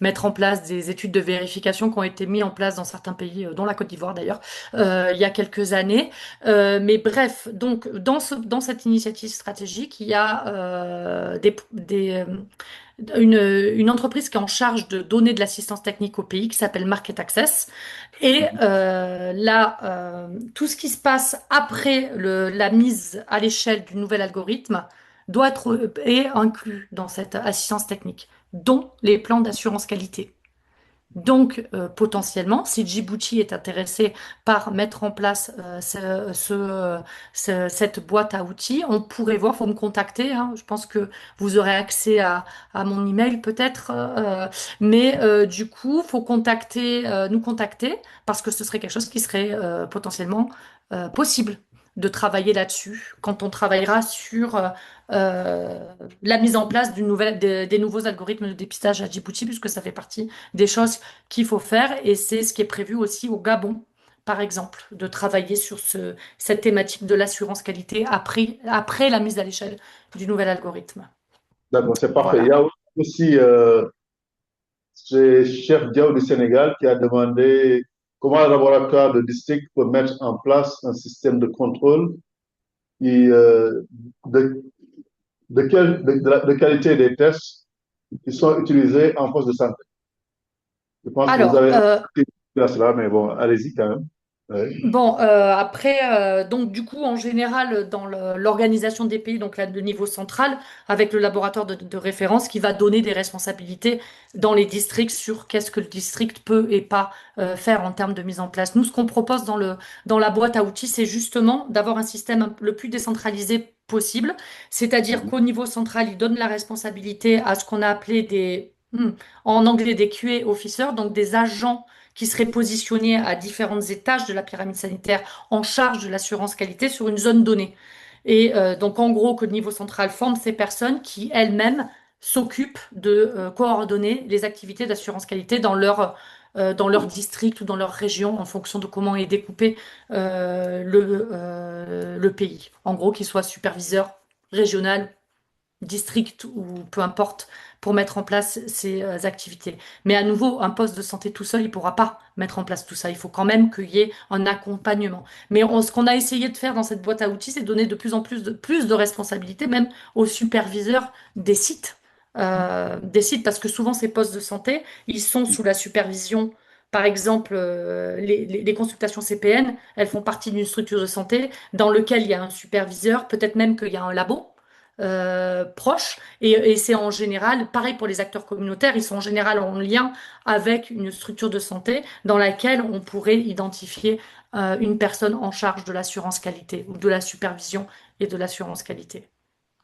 mettre en place des études de vérification qui ont été mises en place dans certains pays, dont la Côte d'Ivoire d'ailleurs, il y a quelques années. Mais bref, donc dans cette initiative stratégique, il y a une entreprise qui est en charge de donner de l'assistance technique au pays qui s'appelle Market Access. Et là, tout ce qui se passe après la mise à l'échelle du nouvel algorithme doit être est inclus dans cette assistance technique, dont les plans d'assurance qualité. Donc, potentiellement, si Djibouti est intéressé par mettre en place cette boîte à outils, on pourrait voir, faut me contacter, hein. Je pense que vous aurez accès à mon email peut-être, mais du coup, faut nous contacter parce que ce serait quelque chose qui serait potentiellement possible de travailler là-dessus quand on travaillera sur la mise en place des nouveaux algorithmes de dépistage à Djibouti, puisque ça fait partie des choses qu'il faut faire et c'est ce qui est prévu aussi au Gabon, par exemple, de travailler sur cette thématique de l'assurance qualité après la mise à l'échelle du nouvel algorithme. D'accord, c'est parfait. Il y Voilà. a aussi c'est Chef Diao du Sénégal qui a demandé comment le laboratoire de district peut mettre en place un système de contrôle et, de, de qualité des tests qui sont utilisés en poste de santé. Je pense que vous Alors, avez à cela, mais bon, allez-y quand même. Oui. bon, après, donc du coup, en général, dans l'organisation des pays, donc là, de niveau central, avec le laboratoire de référence qui va donner des responsabilités dans les districts sur qu'est-ce que le district peut et pas faire en termes de mise en place. Nous, ce qu'on propose dans la boîte à outils, c'est justement d'avoir un système le plus décentralisé possible, c'est-à-dire qu'au niveau central, il donne la responsabilité à ce qu'on a appelé en anglais des QA officers, donc des agents qui seraient positionnés à différents étages de la pyramide sanitaire en charge de l'assurance qualité sur une zone donnée. Et donc en gros que le niveau central forme ces personnes qui elles-mêmes s'occupent de coordonner les activités d'assurance qualité dans leur district ou dans leur région en fonction de comment est découpé le pays. En gros, qu'il soit superviseur régional, district ou peu importe pour mettre en place ces activités. Mais à nouveau, un poste de santé tout seul, il ne pourra pas mettre en place tout ça. Il faut quand même qu'il y ait un accompagnement. Mais ce qu'on a essayé de faire dans cette boîte à outils, c'est donner de plus en plus de responsabilités, même aux superviseurs des sites. Parce que souvent ces postes de santé, ils sont sous la supervision. Par exemple, les consultations CPN, elles font partie d'une structure de santé dans lequel il y a un superviseur, peut-être même qu'il y a un labo proche. Et c'est en général, pareil pour les acteurs communautaires, ils sont en général en lien avec une structure de santé dans laquelle on pourrait identifier une personne en charge de l'assurance qualité ou de la supervision et de l'assurance qualité.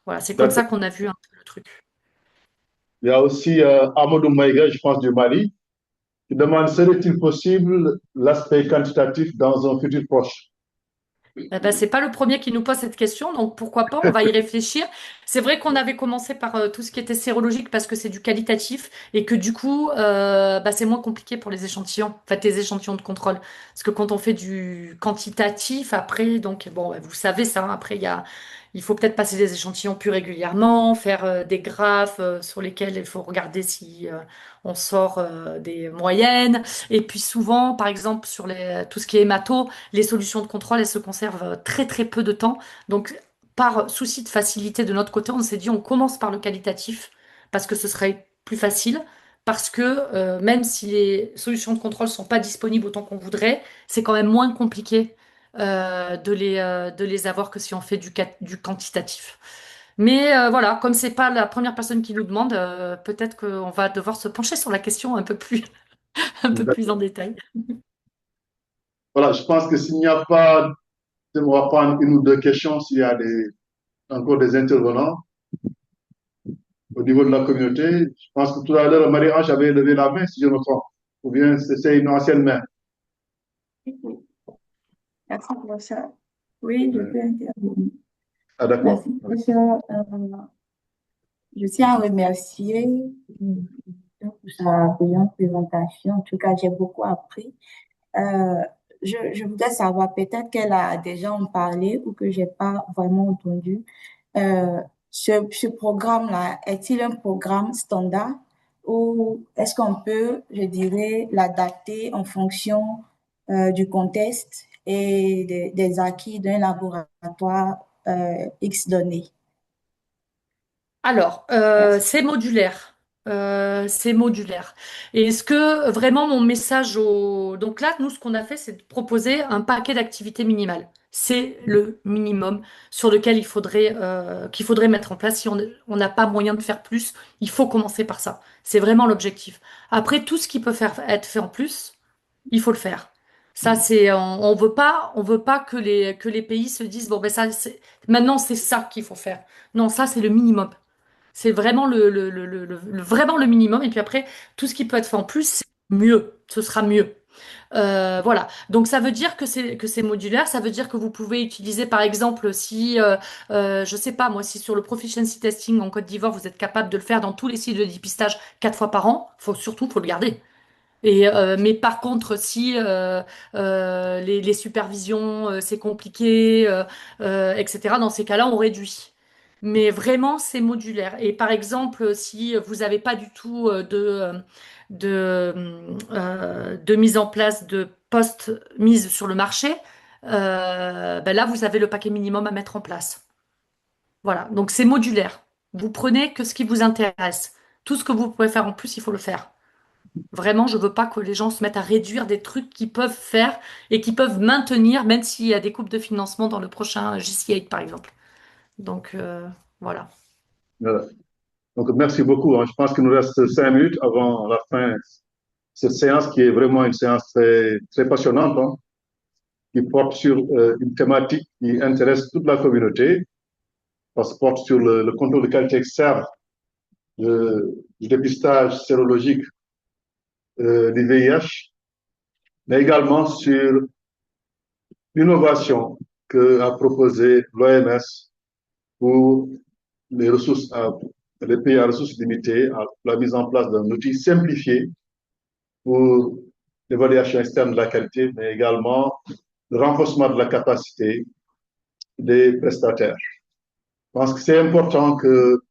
Voilà, c'est comme ça D'accord. qu'on a vu un peu le truc. Il y a aussi Amadou Maïga, je pense, du Mali, qui demande serait-il possible l'aspect quantitatif dans un futur proche? Eh ben, c'est pas le premier qui nous pose cette question, donc pourquoi pas, on va y réfléchir. C'est vrai qu'on avait commencé par tout ce qui était sérologique parce que c'est du qualitatif et que du coup, bah, c'est moins compliqué pour les échantillons, en fait, les échantillons de contrôle. Parce que quand on fait du quantitatif, après, donc bon, ouais, vous savez ça, hein, après, il faut peut-être passer des échantillons plus régulièrement, faire des graphes sur lesquels il faut regarder si on sort des moyennes. Et puis souvent, par exemple, sur tout ce qui est hémato, les solutions de contrôle, elles se conservent très très peu de temps. Donc, par souci de facilité de notre côté, on s'est dit on commence par le qualitatif parce que ce serait plus facile. Parce que même si les solutions de contrôle sont pas disponibles autant qu'on voudrait, c'est quand même moins compliqué de les avoir que si on fait du quantitatif. Mais voilà, comme c'est pas la première personne qui nous demande, peut-être qu'on va devoir se pencher sur la question un peu plus, un peu plus en détail. voilà, je pense que s'il n'y a pas, on va prendre une ou deux questions s'il y a encore des intervenants au niveau de la communauté. Je pense que tout à l'heure, Marie-Ange avait levé la main, si je me trompe. Ou bien c'est une ancienne main. Merci pour ça. Oui, je peux intervenir. Ah, d'accord. Merci pour ça. Je tiens à remercier pour sa brillante présentation. En tout cas, j'ai beaucoup appris. Euh, je voudrais savoir, peut-être qu'elle a déjà en parlé ou que j'ai pas vraiment entendu. Euh, ce programme-là, est-il un programme standard ou est-ce qu'on peut, je dirais, l'adapter en fonction du contexte et des acquis d'un laboratoire X donné? Alors, Merci. c'est modulaire. C'est modulaire. Et est-ce que vraiment mon message au... Donc là, nous, ce qu'on a fait, c'est de proposer un paquet d'activités minimales. C'est le minimum sur lequel qu'il faudrait mettre en place. Si on n'a pas moyen de faire plus, il faut commencer par ça. C'est vraiment l'objectif. Après, tout ce qui peut être fait en plus, il faut le faire. Ça, c'est, on veut pas que les pays se disent, bon, ben ça, maintenant, c'est ça qu'il faut faire. Non, ça, c'est le minimum. C'est vraiment vraiment le minimum. Et puis après, tout ce qui peut être fait en plus, c'est mieux. Ce sera mieux. Voilà. Donc ça veut dire que c'est modulaire. Ça veut dire que vous pouvez utiliser, par exemple, si je sais pas moi, si sur le proficiency testing en Côte d'Ivoire, vous êtes capable de le faire dans tous les sites de dépistage 4 fois par an, faut le garder. Et mais par contre, si les supervisions c'est compliqué, etc. Dans ces cas-là, on réduit. Mais vraiment, c'est modulaire. Et par exemple, si vous n'avez pas du tout de mise en place de postes mise sur le marché, ben là, vous avez le paquet minimum à mettre en place. Voilà. Donc c'est modulaire. Vous prenez que ce qui vous intéresse. Tout ce que vous pouvez faire en plus, il faut le faire. Vraiment, je veux pas que les gens se mettent à réduire des trucs qu'ils peuvent faire et qui peuvent maintenir, même s'il y a des coupes de financement dans le prochain JC8, par exemple. Donc, voilà. Voilà. Donc, merci beaucoup, hein. Je pense qu'il nous reste 5 minutes avant la fin de cette séance qui est vraiment une séance très, très passionnante, hein, qui porte sur une thématique qui intéresse toute la communauté, parce que porte sur le contrôle de qualité externe du dépistage sérologique du VIH, mais également sur l'innovation que a proposé l'OMS pour les ressources, les pays à ressources limitées, à la mise en place d'un outil simplifié pour l'évaluation externe de la qualité, mais également le renforcement de la capacité des prestataires. Je pense que c'est important que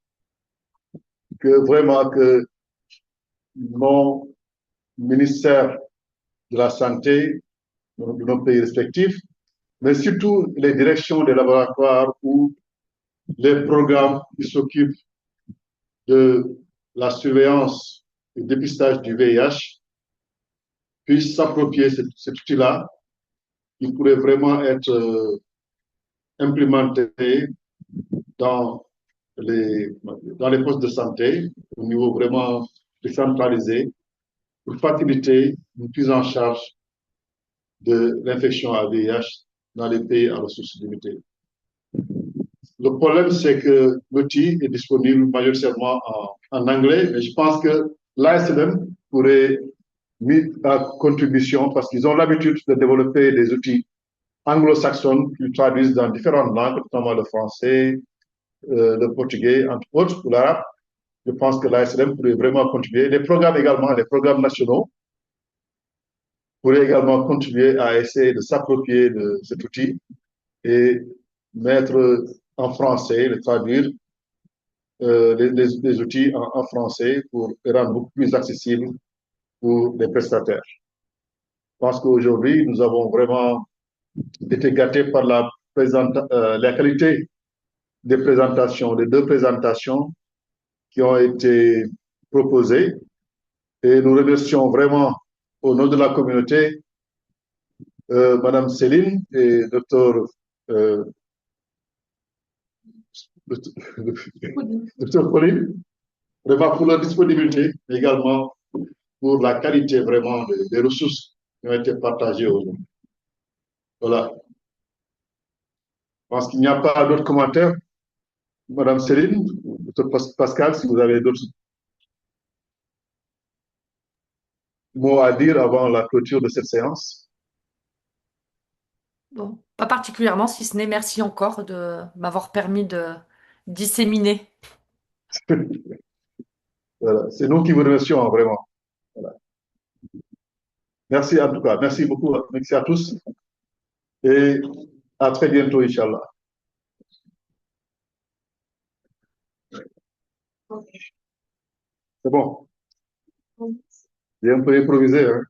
vraiment que nos ministères de la santé de nos pays respectifs, mais surtout les directions des laboratoires ou les programmes qui s'occupent de la surveillance et dépistage du VIH puissent s'approprier cet outil-là qui pourrait vraiment être implémenté dans dans les postes de santé au niveau vraiment décentralisé pour faciliter une prise en charge de l'infection à VIH dans les pays à ressources limitées. Le problème, c'est que l'outil est disponible majoritairement en anglais, mais je pense que l'ASLM pourrait mettre à contribution parce qu'ils ont l'habitude de développer des outils anglo-saxons qui traduisent dans différentes langues, notamment le français, le portugais, entre autres, ou l'arabe. Je pense que l'ASLM pourrait vraiment contribuer. Les programmes également, les programmes nationaux pourraient également contribuer à essayer de s'approprier de cet outil et mettre en français, le traduire, les outils en français pour les rendre beaucoup plus accessibles pour les prestataires. Je pense qu'aujourd'hui, nous avons vraiment été gâtés par la qualité des présentations, des deux présentations qui ont été proposées. Et nous remercions vraiment au nom de la communauté Madame Céline et Dr. Dr. Pauline, vraiment pour leur disponibilité, mais également pour la qualité vraiment des ressources qui ont été partagées aujourd'hui. Voilà. Je pense qu'il n'y a pas d'autres commentaires. Madame Céline, Monsieur Pascal, si vous avez d'autres mots à dire avant la clôture de cette séance. Bon, pas particulièrement, si ce n'est merci encore de m'avoir permis de disséminer. Voilà. C'est nous qui vous remercions, hein, vraiment. Voilà. Merci en tout cas. Merci beaucoup. Merci à tous. Et à très bientôt, Inch'Allah. C'est bon. J'ai un peu improvisé, hein.